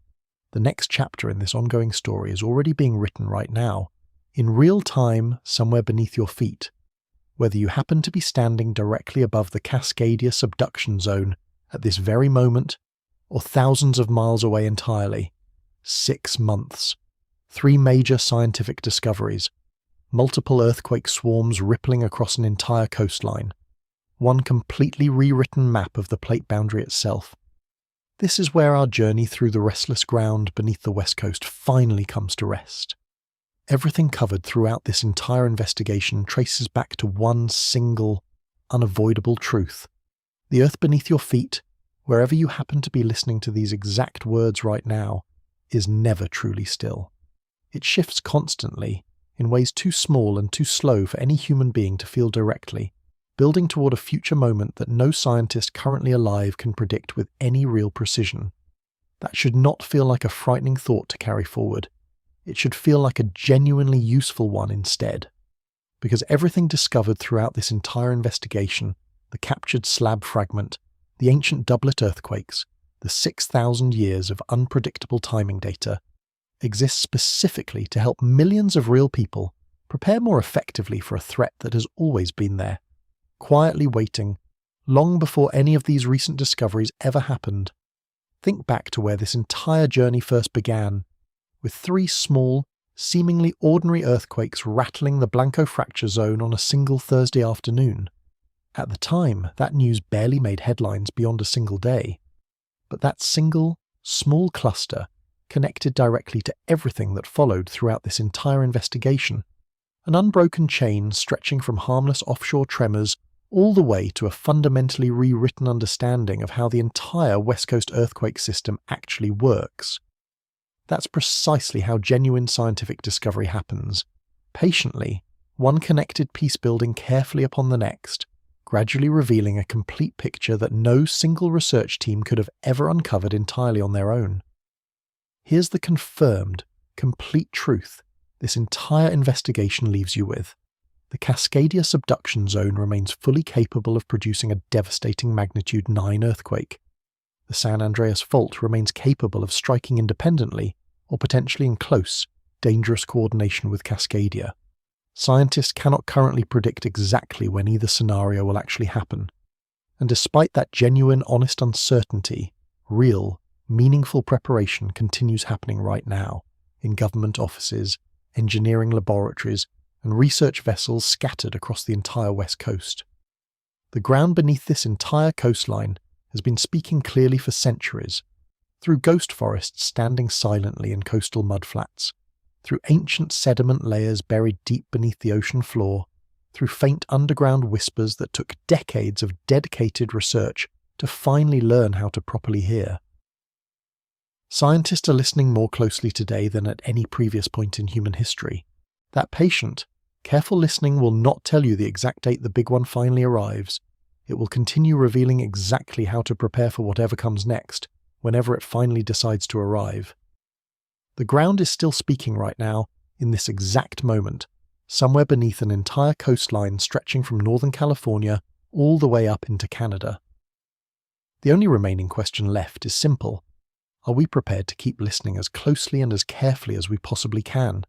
the next chapter in this ongoing story is already being written right now, in real time somewhere beneath your feet, whether you happen to be standing directly above the Cascadia subduction zone at this very moment, or thousands of miles away entirely. 6 months, 3 major scientific discoveries, multiple earthquake swarms rippling across an entire coastline, 1 completely rewritten map of the plate boundary itself. This is where our journey through the restless ground beneath the West Coast finally comes to rest. Everything covered throughout this entire investigation traces back to one single, unavoidable truth. The earth beneath your feet, wherever you happen to be listening to these exact words right now, is never truly still. It shifts constantly, in ways too small and too slow for any human being to feel directly, building toward a future moment that no scientist currently alive can predict with any real precision. That should not feel like a frightening thought to carry forward. It should feel like a genuinely useful one instead. Because everything discovered throughout this entire investigation, the captured slab fragment, the ancient doublet earthquakes, the 6,000 years of unpredictable timing data, exists specifically to help millions of real people prepare more effectively for a threat that has always been there, quietly waiting, long before any of these recent discoveries ever happened. Think back to where this entire journey first began, with 3 small, seemingly ordinary earthquakes rattling the Blanco fracture zone on a single Thursday afternoon. At the time, that news barely made headlines beyond a single day. But that single, small cluster connected directly to everything that followed throughout this entire investigation, an unbroken chain stretching from harmless offshore tremors all the way to a fundamentally rewritten understanding of how the entire West Coast earthquake system actually works. That's precisely how genuine scientific discovery happens. Patiently, one connected piece building carefully upon the next, gradually revealing a complete picture that no single research team could have ever uncovered entirely on their own. Here's the confirmed, complete truth this entire investigation leaves you with. The Cascadia subduction zone remains fully capable of producing a devastating magnitude 9 earthquake. The San Andreas Fault remains capable of striking independently, or potentially in close, dangerous coordination with Cascadia. Scientists cannot currently predict exactly when either scenario will actually happen. And despite that genuine, honest uncertainty, real, meaningful preparation continues happening right now, in government offices, engineering laboratories, and research vessels scattered across the entire West Coast. The ground beneath this entire coastline has been speaking clearly for centuries, through ghost forests standing silently in coastal mudflats, through ancient sediment layers buried deep beneath the ocean floor, through faint underground whispers that took decades of dedicated research to finally learn how to properly hear. Scientists are listening more closely today than at any previous point in human history. That patient, careful listening will not tell you the exact date the big one finally arrives. It will continue revealing exactly how to prepare for whatever comes next, whenever it finally decides to arrive. The ground is still speaking right now, in this exact moment, somewhere beneath an entire coastline stretching from Northern California all the way up into Canada. The only remaining question left is simple. Are we prepared to keep listening as closely and as carefully as we possibly can?